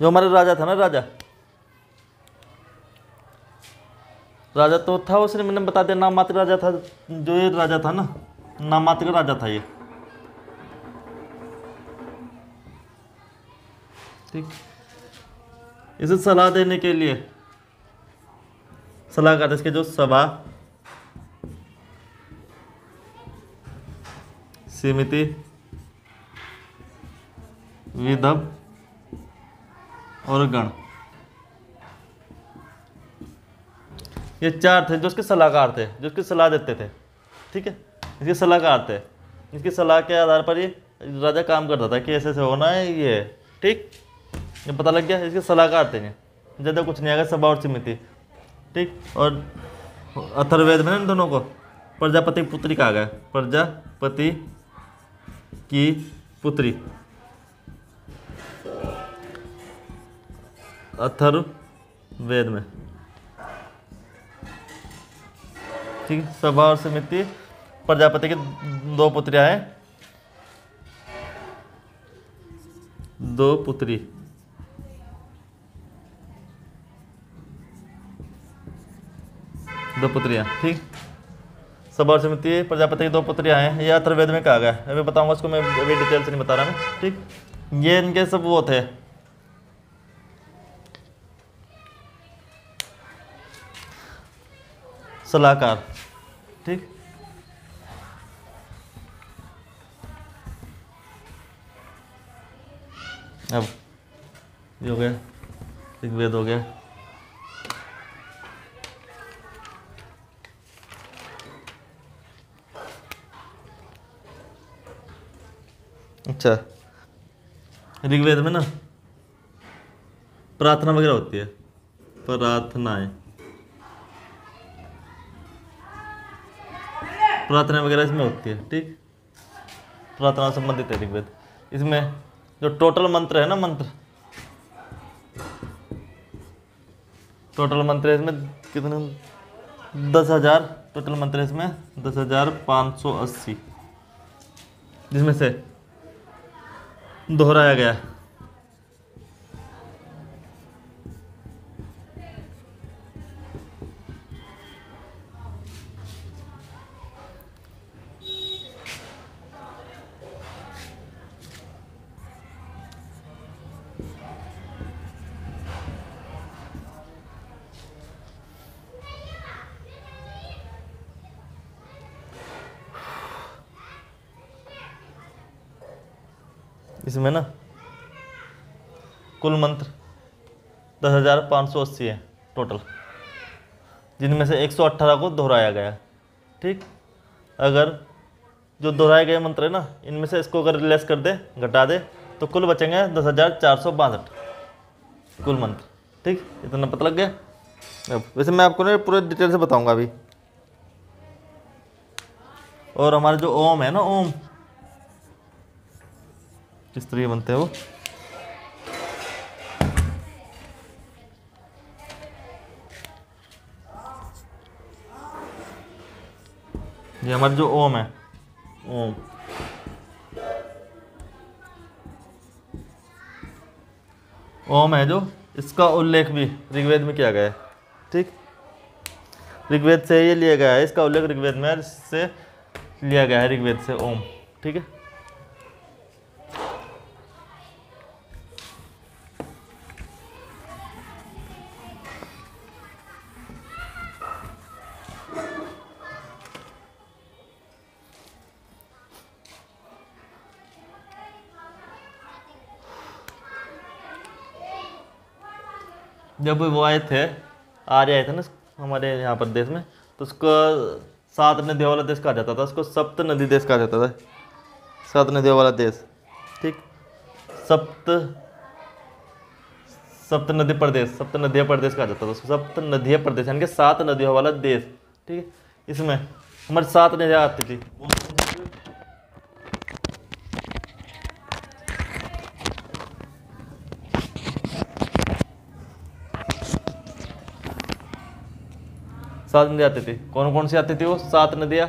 A: जो हमारे राजा था ना, राजा तो था उसने, मैंने बता दिया, नाम मात्र राजा था। जो ये राजा था ना, नाम मात्र राजा था ये, ठीक। इसे सलाह देने के लिए सलाहकार, इसके जो सभा समिति विदर्भ और गण, ये चार थे जो उसके सलाहकार थे, जो उसकी सलाह देते थे, ठीक है। इसके सलाहकार थे, इसकी सलाह के आधार पर ये राजा काम करता था कि ऐसे ऐसे होना है ये, ठीक। ये पता लग गया, इसके सलाहकार थे ये, ज़्यादा कुछ नहीं आएगा, सभा और समिति, ठीक। और अथर्ववेद में इन दोनों को प्रजापति की पुत्री कहा गया, प्रजापति की पुत्री, अथर्ववेद में, ठीक। सभा और समिति, प्रजापति की दो पुत्रियां हैं, दो पुत्री, दो पुत्रियां, ठीक। सभा और समिति, प्रजापति की दो पुत्रियां हैं, ये अथर्ववेद में कहा गया है। अभी बताऊंगा उसको मैं, अभी डिटेल से नहीं बता रहा मैं, ठीक। ये इनके सब वो थे, सलाहकार, ठीक। अब ये हो गया, ऋग्वेद हो गया, अच्छा। ऋग्वेद में ना प्रार्थना वगैरह होती है, प्रार्थनाएं, प्रार्थना वगैरह इसमें होती है, ठीक। प्रार्थना से संबंधित है ऋग्वेद। इसमें जो टोटल मंत्र है ना, टोटल मंत्र है इसमें कितने, 10,000 टोटल मंत्र है इसमें, 10,580, जिसमें से दोहराया गया। इसमें ना कुल मंत्र 10,580 है टोटल, जिनमें से 118 को दोहराया गया, ठीक। अगर जो दोहराए गए मंत्र है ना, इनमें से इसको अगर लेस कर दे, घटा दे, तो कुल बचेंगे 10,462 कुल मंत्र, ठीक। इतना पता लग गया। अब वैसे मैं आपको ना पूरे डिटेल से बताऊंगा अभी। और हमारे जो ओम है ना, ओम किस तरह बनते हैं वो, ये हमारा जो ओम है, ओम है जो, इसका उल्लेख भी ऋग्वेद में किया गया है, ठीक। ऋग्वेद से ये लिया गया है, इसका उल्लेख ऋग्वेद में, इससे लिया गया है ऋग्वेद से ओम, ठीक है। जब वो आए थे, आर्य आए थे ना हमारे यहाँ पर देश में, तो उसको 7 नदियों वाला देश कहा जाता था, उसको सप्त नदी देश कहा जाता था, 7 नदियों वाला देश, ठीक। सप्त नदी प्रदेश, सप्त नदिया प्रदेश कहा जाता था उसको, सप्त नदिया प्रदेश यानी कि 7 नदियों वाला देश, ठीक है। इसमें हमारी 7 नदियाँ आती थी, 7 नदियाँ आती थी। कौन कौन सी आती थी वो 7 नदियाँ?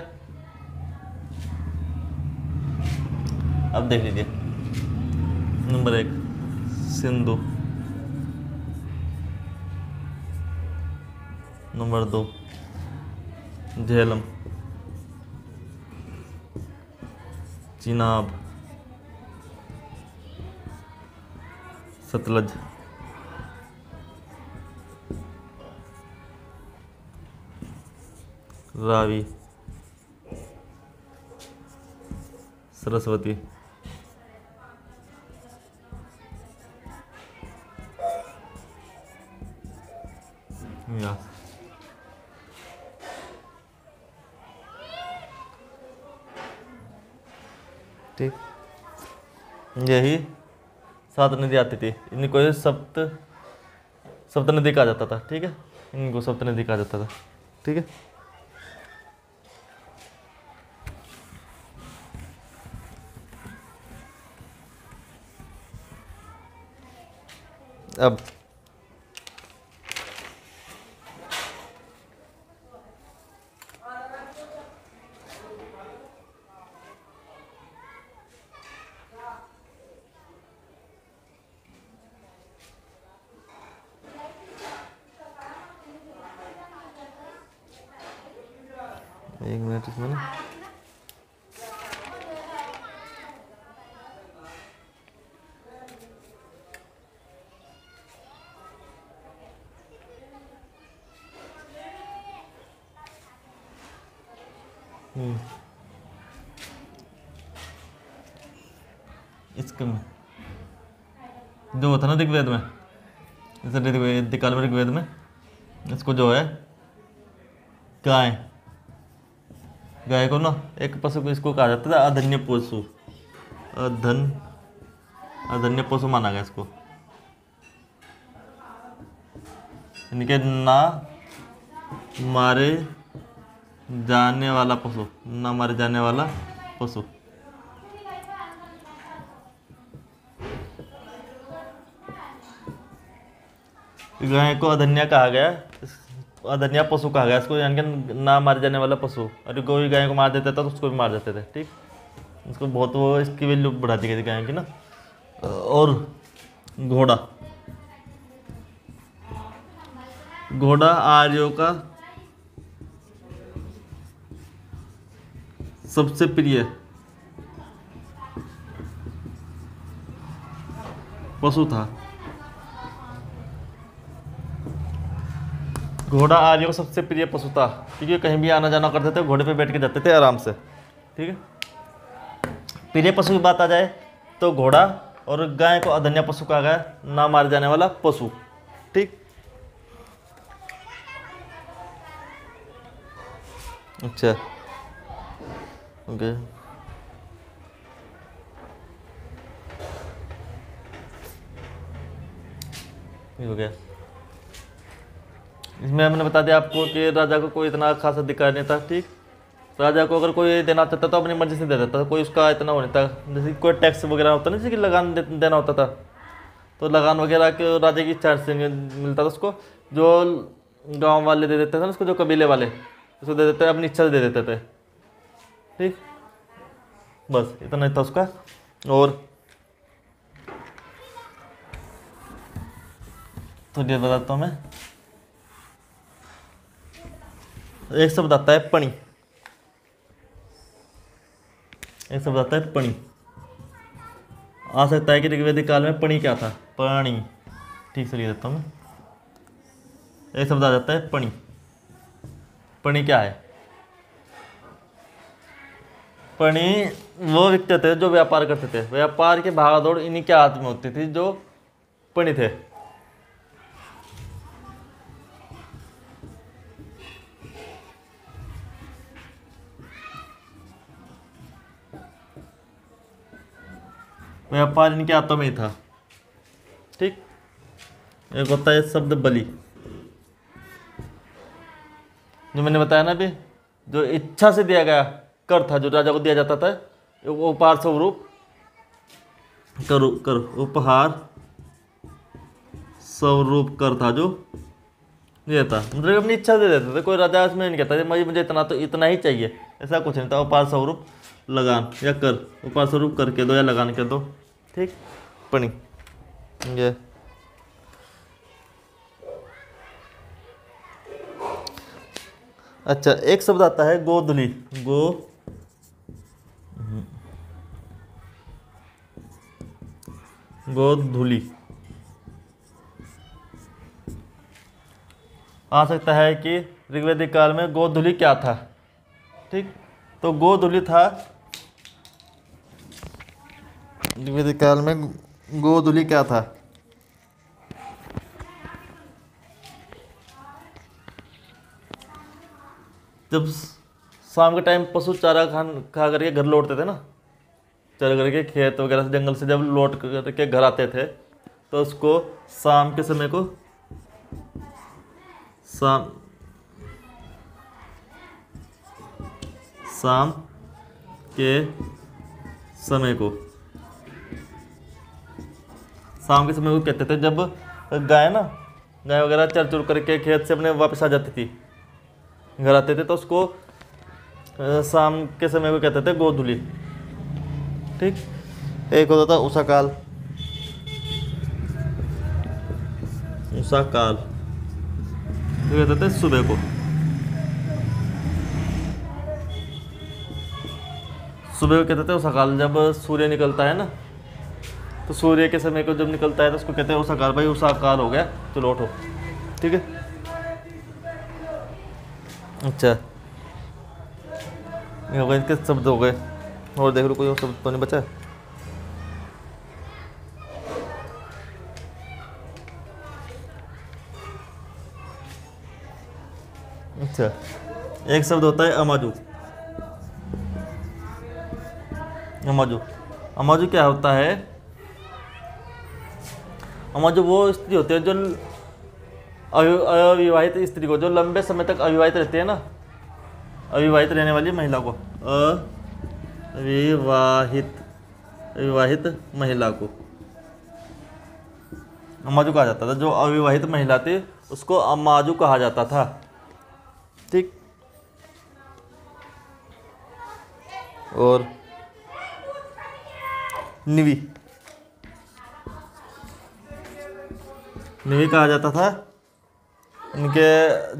A: अब देख लीजिए। नंबर 1 सिंधु, नंबर 2 झेलम, चिनाब, सतलज, रावी, सरस्वती, या ठीक, यही 7 नदी आती थी। इनको सप्त नदी कहा जाता था। ठीक है, इनको सप्त नदी कहा जाता था। ठीक है, अब एक मिनट इसमें ना, इसके में जो होता ना ऋग्वेद में, जैसे ऋग्वेद काल में, ऋग्वेद में इसको जो है गाय, गाय को ना एक पशु को इसको कहा जाता था अधन्य पशु। अधन्य पशु माना गया इसको, इनके ना मारे जाने वाला पशु, ना मारे जाने वाला पशु। गाय को अधन्या कहा गया, अधन्या पशु कहा गया इसको, यानी कि ना मारे जाने वाला पशु। अरे कोई गाय को मार देता था तो उसको भी मार देते थे। ठीक, उसको बहुत वो इसकी वैल्यू बढ़ा दी गई थी गाय की ना। और घोड़ा, घोड़ा आर्यों का सबसे प्रिय पशु था। घोड़ा आर्यों का सबसे प्रिय पशु था, क्योंकि कहीं भी आना जाना करते थे घोड़े पे बैठ के जाते थे आराम से। ठीक है, प्रिय पशु की बात आ जाए तो घोड़ा, और गाय को अधन्या पशु कहा गया, ना मारे जाने वाला पशु। ठीक, अच्छा, ओके, ये हो गया। इसमें हमने बता दिया आपको कि राजा को कोई इतना खास अधिकार नहीं था। ठीक, राजा को अगर कोई देना चाहता था तो अपनी मर्जी से दे देता था, कोई उसका इतना हो नहीं था। जैसे कोई टैक्स वगैरह होता ना, जैसे कि लगान देना होता था, तो लगान वगैरह के राजा की इच्छा से मिलता था उसको। जो गांव वाले दे देते थे ना उसको, जो कबीले वाले उसको दे देते, अपनी इच्छा से दे देते थे। ठीक, बस इतना ही था उसका। और तो ये बताता हूँ मैं, एक शब्द आता है पणी, एक शब्द आता है पणी। आ सकता है कि ऋग्वेदिक काल में पणी क्या था, पणी, ठीक से लिख देता हूँ मैं। एक शब्द आ जाता है पणी। पणी क्या है? पणी वो व्यक्ति थे जो व्यापार करते थे, व्यापार की भागदौड़ इन्हीं के हाथ में होती थी, जो पणी थे। व्यापार इनके हाथों में ही था। ठीक, एक होता है शब्द बलि, जो मैंने बताया ना अभी, जो इच्छा से दिया गया कर था, जो राजा को दिया जाता था, वो उपहार स्वरूप कर उपहार स्वरूप कर था, जो ये था, मतलब अपनी इच्छा दे देते थे, कोई राजा इसमें नहीं कहता मुझे इतना तो इतना ही चाहिए, ऐसा कुछ नहीं था। उपार स्वरूप लगान या कर, उपार स्वरूप करके दो या लगान के दो, ठीक। पणी ये अच्छा, एक शब्द आता है गोधुली, गोधुली आ सकता है कि ऋग्वैदिक काल में गोधुली क्या था, ठीक। तो गोधुली था ऋग्वैदिक काल में, गोधुली क्या था? जब शाम के टाइम पशु चारा खा करके घर लौटते थे ना, चल करके खेत वगैरह से जंगल से जब लौट करके घर आते थे, तो उसको शाम के समय को शाम के समय को कहते थे, जब गाय वगैरह चर चुर करके खेत से अपने वापस आ जाती थी, घर आते थे, तो उसको शाम के समय को कहते थे गोधुली, ठीक। एक होता था उषा काल, कहते थे सुबह को, कहते थे उषा काल। जब सूर्य निकलता है ना, तो सूर्य के समय को जब निकलता है तो उसको कहते हैं उषा काल, भाई उषा काल हो गया, चलो उठो, ठीक है। अच्छा, ये हो गए, इनके शब्द हो गए, और देख लो कोई और शब्द तो नहीं बचा है। अच्छा, एक शब्द होता है अमाजु। अमाजु क्या होता है? अमाजु वो स्त्री होती है जो अविवाहित स्त्री को, जो लंबे समय तक अविवाहित रहती है ना, अविवाहित रहने वाली महिला को, अविवाहित महिला को अमाजु कहा जाता था। जो अविवाहित महिला थी उसको अमाजु कहा जाता था, ठीक। और निवी कहा जाता था। इनके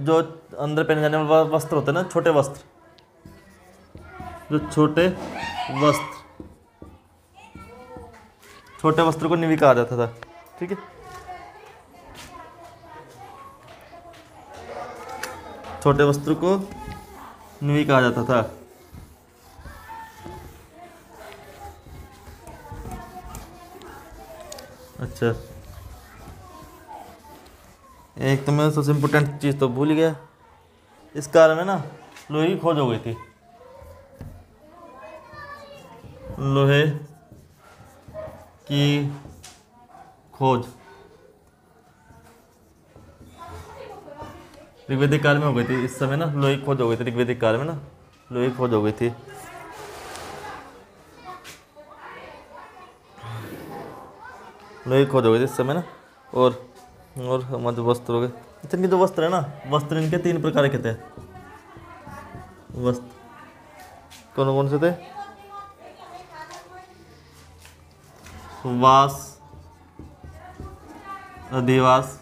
A: जो अंदर पहने जाने वाले वस्त्र होते हैं ना, छोटे वस्त्र, छोटे वस्त्र को निवी कहा जाता था, ठीक है। छोटे वस्त्र को निवी कहा जाता था। अच्छा, एक तो मैं सबसे इम्पोर्टेंट चीज़ तो भूल गया। इस काल में ना लोहे की खोज हो गई थी, लोहे की खोज ऋग्वैदिक काल में हो गई थी। इस समय ना लोहे की खोज हो गई थी, ऋग्वैदिक काल में ना लोहे की खोज हो गई थी। लोहे की खोज हो गई थी इस समय ना। और हमारे वस्त्र हो गए। अच्छा, इनके जो वस्त्र है ना, वस्त्र इनके 3 प्रकार के थे। वस्त्र कौन कौन से थे? वास, अधिवास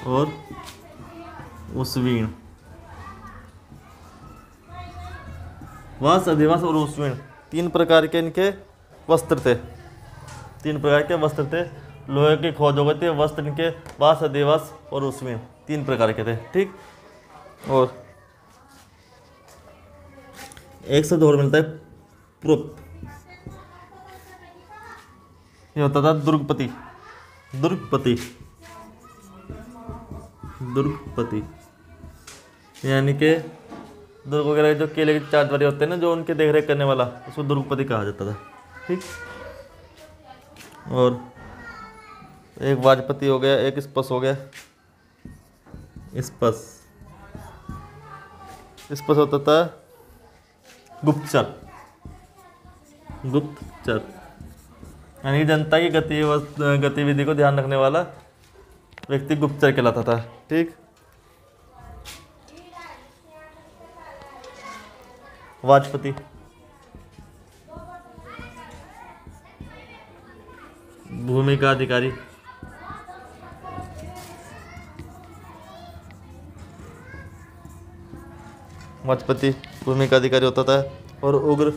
A: और उस्वीण। वास, अधिवास और उस्वीण 3 प्रकार के इनके वस्त्र थे। 3 प्रकार के वस्त्र थे। लोहे की खोज हो गई थी। वस्त्र इनके वास, अधिवास और उस्वीण 3 प्रकार के थे, ठीक। और एक शब्द और मिलता है प्रोप। ये होता था दुर्गपति। यानी कि दुर्ग वगैरह जो केले के चाटवारी होते हैं ना, जो उनके देख रेख करने वाला, उसको दुर्गपति कहा जाता था, ठीक। और एक वाजपति हो गया, एक स्पस हो गया। स्पस होता था गुप्तचर, यानी जनता की गतिविधि को ध्यान रखने वाला व्यक्ति गुप्तचर कहलाता था। ठीक, वाचस्पति, भूमि का अधिकारी, वाचस्पति भूमि का अधिकारी होता था। और उग्र,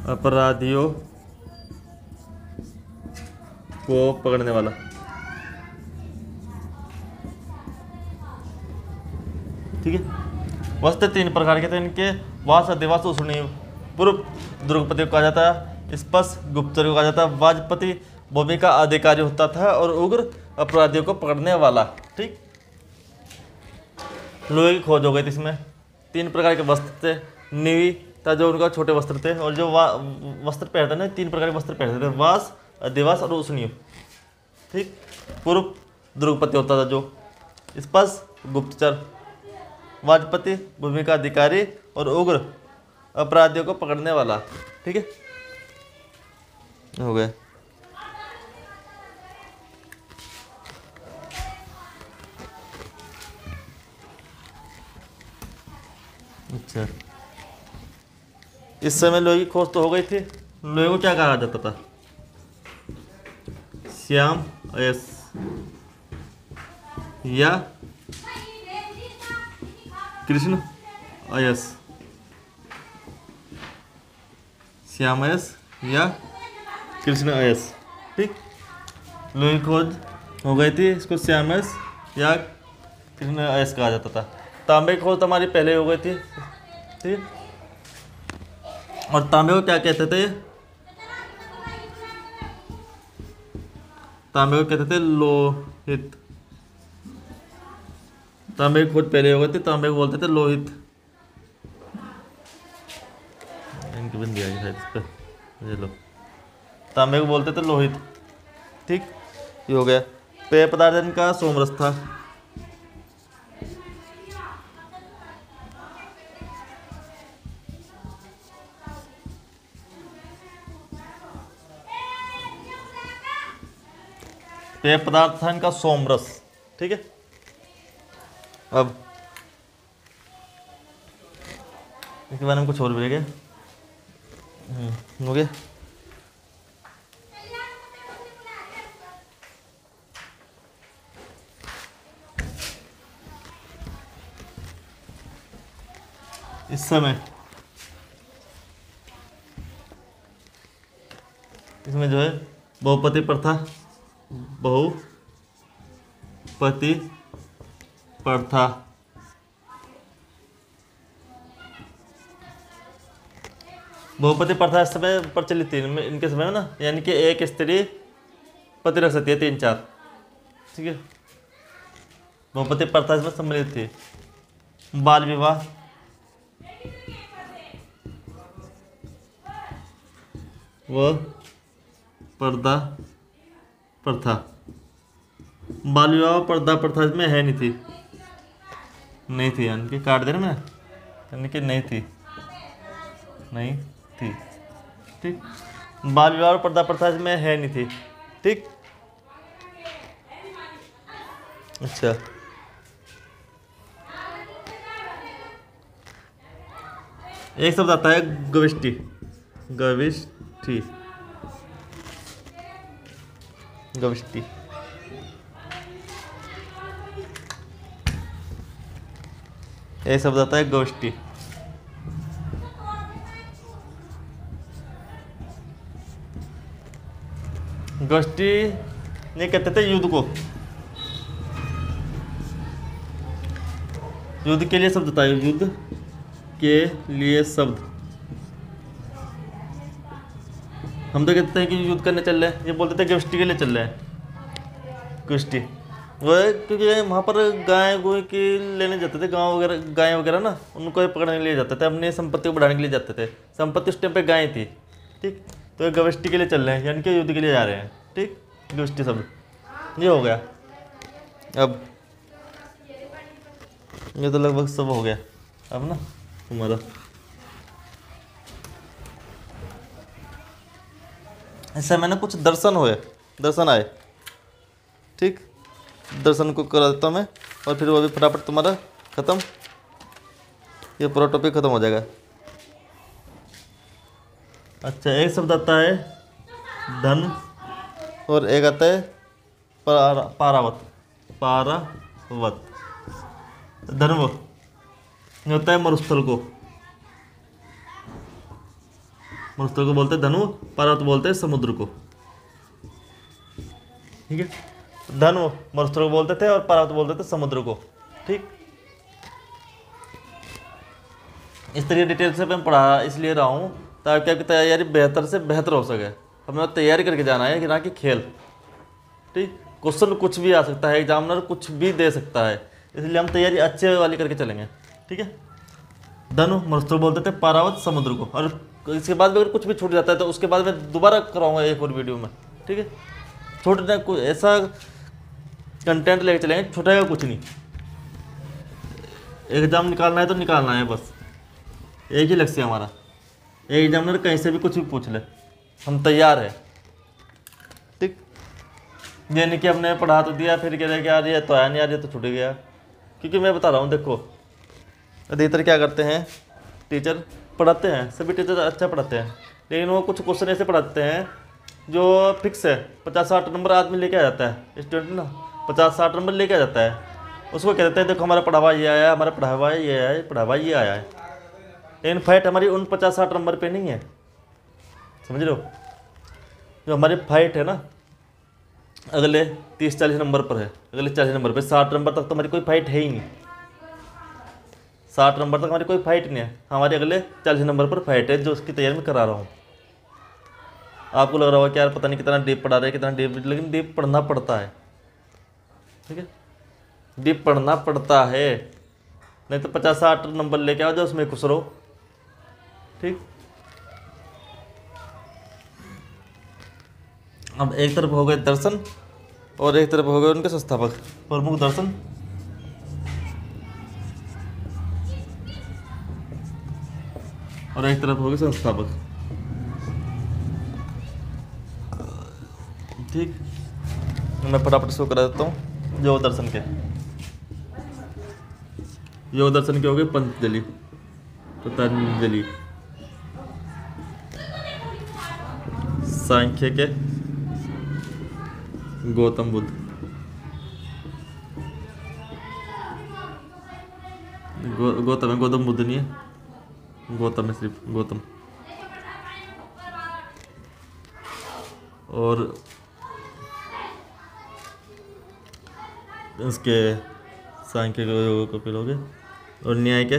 A: अपराधियों को पकड़ने वाला। ठीक है, वस्त्र 3 प्रकार के थे इनके, वास, अधिवास, उसनीय। पूर्व द्रुपति को कहा जाता है, स्पष्ट गुप्तचर को कहा जाता है, वाचस्पति भूमि का अधिकारी होता था और उग्र अपराधियों को पकड़ने वाला। ठीक, लोहे की खोज हो गई थी इसमें। 3 प्रकार के वस्त्र थे, नीवी था जो उनका छोटे वस्त्र थे, और जो वस्त्र पहनते ना 3 प्रकार के वस्त्र पहनते थे, वास, अधिवास और उसनीय। ठीक, पूर्व द्रुपति होता था जो स्पष्ट गुप्तचर, वाचस्पति भूमि का अधिकारी और उग्र अपराधियों को पकड़ने वाला। ठीक है, हो गया। अच्छा, इस समय लोहे की खोज तो हो गई थी। लोहे को क्या कहा जाता था? श्याम अयस या कृष्ण अयस, श्याम अयस या कृष्ण अयस। ठीक, लोहे की खोज हो गई थी, इसको श्याम अयस या कृष्ण अयस कहा जाता था। तांबे की खोज तो हमारी पहले हो गई थी। ठीक, और तांबे को क्या कहते थे? तांबे को कहते थे लोहित। तांबे की खोज पहले हो गई थी, तांबे को बोलते थे लोहित। इनकी बन दिया है इस पे, ये लो, तांबे को बोलते थे लोहित। ठीक, ये हो गया। पेय पदार्थ इनका सोमरस था। पेय पदार्थ था इनका सोमरस। ठीक है, अब इसके बारे में कुछ और भी गया हो गया। इस समय इसमें जो है बहुपति प्रथा, बहुपति प्रथा, बहुपति प्रथा इस समय प्रचलित थी इनके समय में ना, यानी कि एक स्त्री पति रख सकती है 3-4। ठीक है, बहुपति प्रथा इसमें सम्मिलित थी। बाल विवाह, व पर्दा प्रथा। बाल विवाह पर्दा प्रथा इसमें है नहीं थी, यानी कि काट दे रहे मैं, यानी कि नहीं थी। ठीक, बाल विवाह और पर्दा प्रथा इसमें है नहीं थी। ठीक, अच्छा, एक शब्द आता है गविष्टि। एक शब्द आता है गोष्ठी। गोष्ठी नहीं कहते थे युद्ध को। युद्ध के लिए शब्द था, युद्ध के लिए शब्द। हम तो कहते हैं कि युद्ध करने चल रहे हैं, ये बोलते थे गोष्ठी के लिए चल रहे हैं। गोष्ठी वो है क्योंकि वहाँ पर गाय गोय के लेने जाते थे, गाँव वगैरह, गाय वगैरह ना, उनको पकड़ने के लिए जाते थे, अपनी संपत्ति को बढ़ाने के लिए जाते थे। संपत्ति उस टाइम पे गाय थी। ठीक, तो ये गोष्ठी के लिए चल रहे हैं, यानी कि युद्ध के लिए जा रहे हैं। ठीक, गोष्ठी शब्द ये हो गया। अब ये तो लगभग सब हो गया। अब ना तुम्हारा इससे मैंने कुछ दर्शन आए। ठीक, दर्शन को करा देता हूँ मैं, और फिर वो भी फटाफट तुम्हारा ख़त्म, ये पूरा टॉपिक ख़त्म हो जाएगा। अच्छा, एक शब्द आता है धन, और एक आता है पारावत। धन वो होता है मरुस्थल को बोलते हैं धनु, पारावत बोलते हैं समुद्र को। ठीक है, धन वो मरुस्थल को बोलते थे और पारावत बोलते थे समुद्र को। ठीक, इस तरीके डिटेल से मैं पढ़ा इसलिए रहा हूँ ताकि आपकी तैयारी बेहतर से बेहतर हो सके। हमें तैयारी करके जाना है कि ना कि खेल। ठीक, क्वेश्चन कुछ भी आ सकता है, एग्जामिनर कुछ भी दे सकता है, इसलिए हम तैयारी अच्छे वाली करके चलेंगे। ठीक है, धनु मरुस्थल बोलते थे, पारावत समुद्र को। और इसके बाद भी अगर कुछ भी छूट जाता है तो उसके बाद मैं दोबारा कराऊंगा एक और वीडियो में। ठीक है, छोटे कुछ ऐसा कंटेंट लेके चलेंगे, छूटेगा कुछ नहीं। एग्जाम निकालना है तो निकालना है, बस एक ही लक्ष्य है हमारा। एक एग्जामिनर कहीं से भी कुछ भी पूछ ले, हम तैयार है। ठीक, ये नहीं कि हमने पढ़ा तो दिया फिर कह रहे कि यार ये तो आया नहीं, यार ये तो छूट गया। क्योंकि मैं बता रहा हूँ, देखो अधिकतर क्या करते हैं, टीचर पढ़ाते हैं, सभी टीचर अच्छा पढ़ाते हैं, लेकिन वो कुछ क्वेश्चन ऐसे पढ़ाते हैं जो फिक्स है। 50-60 नंबर आदमी लेके आ जाता है, स्टूडेंट ना 50-60 नंबर लेके आ जाता है। उसको कह देते हैं देखो हमारा पढ़ावा ये आया, हमारा पढ़ावा ये आया, पढ़ावा ये आया है। लेकिन फाइट हमारी उन 50-60 नंबर पे नहीं है, समझ रहे हो। जो हमारी फाइट है ना अगले 30-40 नंबर पर है, अगले 40 नंबर पे। 60 नंबर तक तो हमारी कोई फाइट है ही नहीं, 60 नंबर तक हमारी कोई फाइट नहीं है। हमारे अगले 40 नंबर पर फाइट है, जो उसकी तैयारी में करा रहा हूँ। आपको लग रहा होगा कि यार पता नहीं कितना डीप पढ़ा रहे, कितना डीप, लेकिन डीप पढ़ना पड़ता है। ठीक है, डीप पढ़ना पड़ता है, नहीं तो 50-60 नंबर लेके आओ जो उसमें खुश रहो। ठीक, अब एक तरफ हो गए दर्शन और एक तरफ हो गए उनके संस्थापक प्रमुख दर्शन। और एक तरफ हो गए संस्थापक। ठीक, मैं फटाफट शो करा देता हूँ। योग दर्शन के हो गए पतंजलि, सांख्य के गौतम बुद्ध, गौतम है, गौतम बुद्ध नहीं है, गौतम है, सिर्फ गौतम। और इसके सांख्य के कपिल हो गए, और न्याय के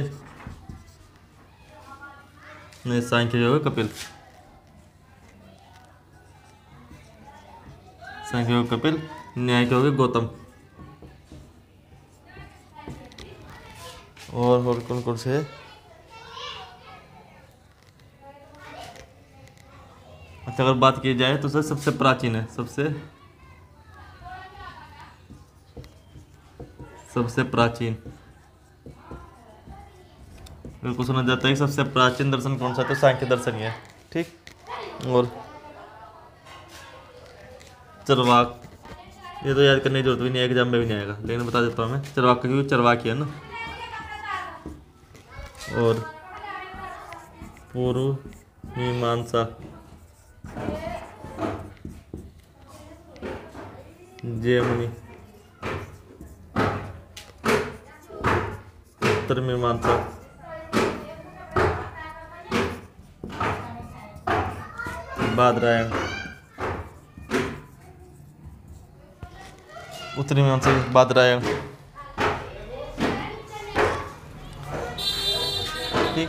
A: नहीं, सांख्य हो गए कपिल, सांख्य हो गए कपिल, न्याय के हो गए गौतम। और कौन कौन से है? अच्छा, अगर बात की जाए तो सबसे प्राचीन है, सबसे प्राचीन बिल्कुल सुना जाता है कि सबसे प्राचीन दर्शन कौन सा है, तो सांख्य दर्शन ही है। ठीक, और चरवाक, ये तो याद करने की जरूरत भी नहीं है, एग्जाम में भी नहीं आएगा, लेकिन बता देता हूँ मैं। चरवाक क्योंकि चरवाक ही है ना। और पूर्व मीमांसा, जयमुनि, उत्तर मीमांसा, बादरायण, उत्तरी मीमांसा बादरायण। ठीक,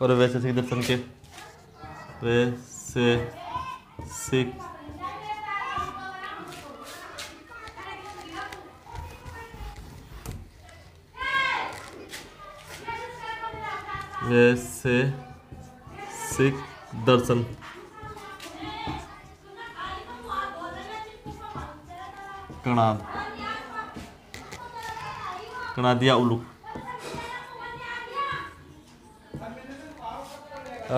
A: और वैशेषिक दर्शन के वैशेषिक दर्शन कणाद, कणादिया उलूक।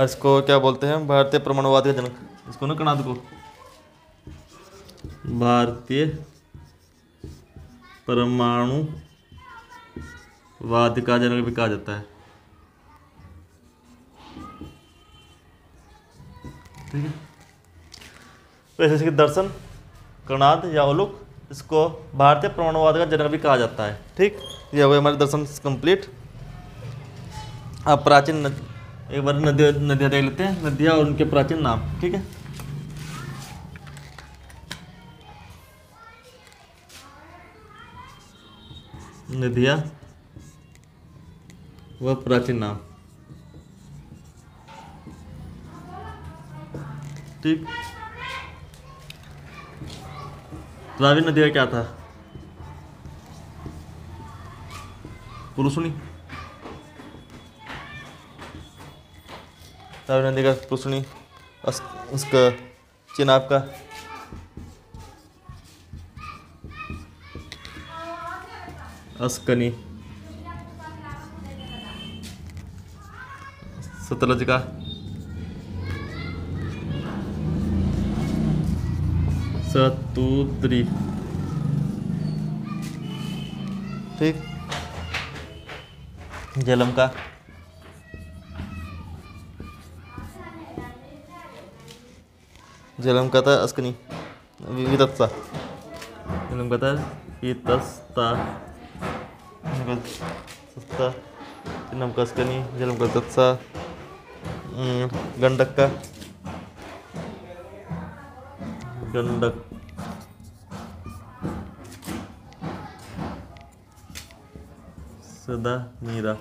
A: इसको क्या बोलते हैं? भारतीय परमाणुवाद का जनक, इसको ना कणाद को भारतीय परमाणुवाद का जनक भी कहा जाता है। ठीक है, वैसे दर्शन, कणाद या उलूक, इसको भारतीय परमाणुवाद का जनक भी कहा जाता है। ठीक, ये हो गए हमारे दर्शन कंप्लीट। अब प्राचीन एक बार नदियाँ देख लेते हैं, नदियाँ और उनके प्राचीन नाम। ठीक है, नदियाँ व प्राचीन नाम। ठीक, रावी नदी का क्या था? पुरुषनी। रावी नदी का पुरुषनी, उसका चिनाब का अस्कनी, सतलज का सतुद्री। ठीक, झेलम का था अस्कनी, वितस्ता। झेलम का था वितस्ता, चिन्हम का अस्कनी, झेलम का तत्सा। गंडक का गंडक, सदा मीरा।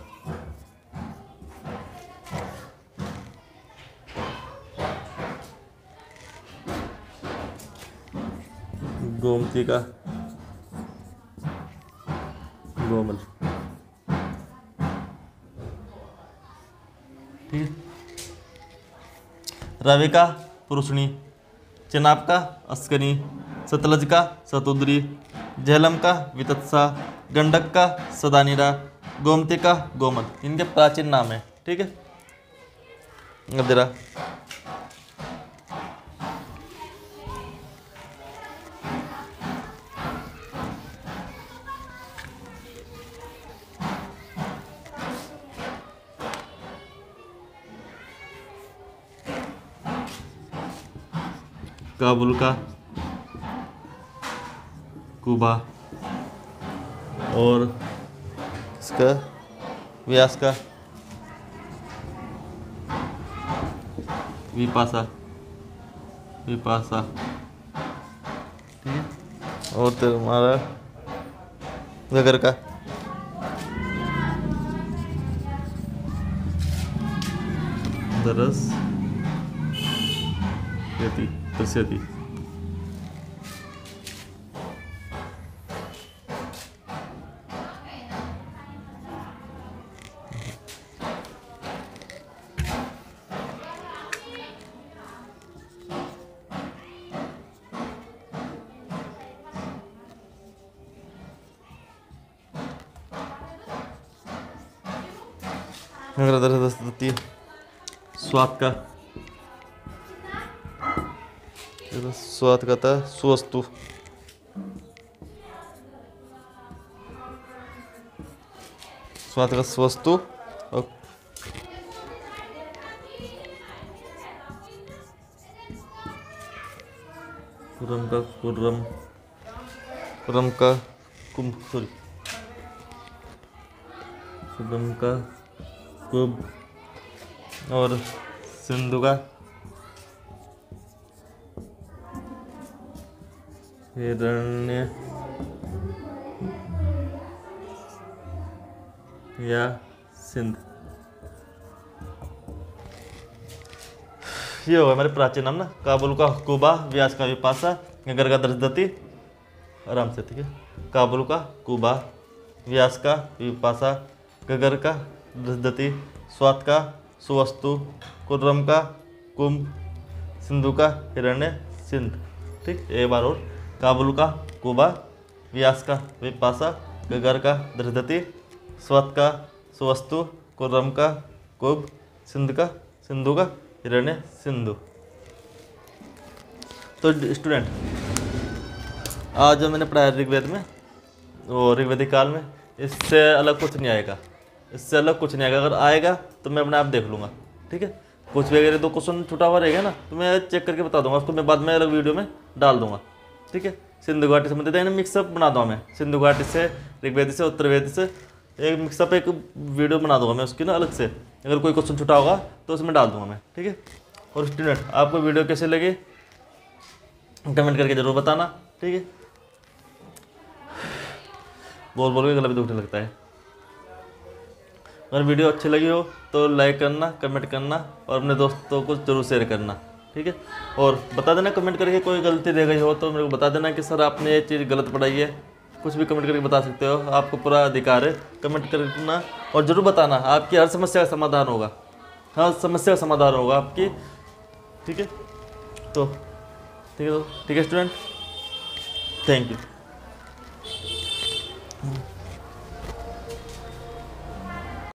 A: गोमती का गोमल। ठीक है, रावी का पुरुषनी, चिनाब का अस्कनी, सतलज का सतुद्री, झेलम का वितत्सा, गंडक का सदानीरा, गोमती का गोमल। इनके प्राचीन नाम है। ठीक है, अब जरा काबुल का कुबा और इसका व्यास का विपाशा। विपाशा। ठीक है, और तुम्हारा गगर का दरस यति तस्यति। स्वाद का स्वाद का था सुवस्तु। स्वाद का सुवस्तु और कुरम का कुर्रम, कुरम का कुंभ, सॉरी कुरम का कुब और सिंधु का हिरण्य या सिंध। ये होगा हमारे प्राचीन नाम ना। काबुल का कुबा, व्यास का विपाशा, गगर का दर्शदती। आराम से, ठीक है। काबुल का कुबा, व्यास का विपाशा, गगर का दर्शदती, स्वात का सुवस्तु, कुर्रम का कुंभ, सिंधु का हिरण्य सिंध। ठीक, एक बार और। काबुल का कुबा, व्यास का विपासा, गगर का दृढ़ति, स्वत का सुवस्तु, कुर्रम का कुब, सिंध का सिंधु का हिरण्य सिंधु। तो स्टूडेंट आज जो मैंने पढ़ाया ऋग्वेद में और ऋग्वेदिक काल में, इससे अलग कुछ नहीं आएगा, इससे अलग कुछ नहीं आएगा। अगर आएगा तो मैं अपने आप देख लूँगा, ठीक है। कुछ भी अगर 2 क्वेश्चन छुटा हुआ रहेगा ना तो मैं चेक करके बता दूंगा, उसको मैं बाद में अलग वीडियो में डाल दूंगा, ठीक है। सिंधु घाटी से मतलब मिक्सअप बना दूँगा मैं, सिंधु घाटी से, ऋग्वेद से, उत्तरवेद से एक मिक्सअप एक वीडियो बना दूंगा मैं उसकी ना अलग से। अगर कोई क्वेश्चन छुटा होगा तो उसमें डाल दूंगा मैं, ठीक है। और स्टूडेंट आपको वीडियो कैसे लगे कमेंट करके ज़रूर बताना, ठीक है। बोल के गला भी दुखने लगता है। अगर वीडियो अच्छी लगी हो तो लाइक करना, कमेंट करना और अपने दोस्तों को जरूर शेयर करना, ठीक है। और बता देना कमेंट करके कोई गलती रह गई हो तो मेरे को बता देना कि सर आपने ये चीज़ गलत पढ़ाई है, कुछ भी कमेंट करके बता सकते हो, आपको पूरा अधिकार है कमेंट करना। और ज़रूर बताना, आपकी हर समस्या का समाधान होगा, हर समस्या का समाधान होगा आपकी, ठीक है। तो ठीक है स्टूडेंट, थैंक यू।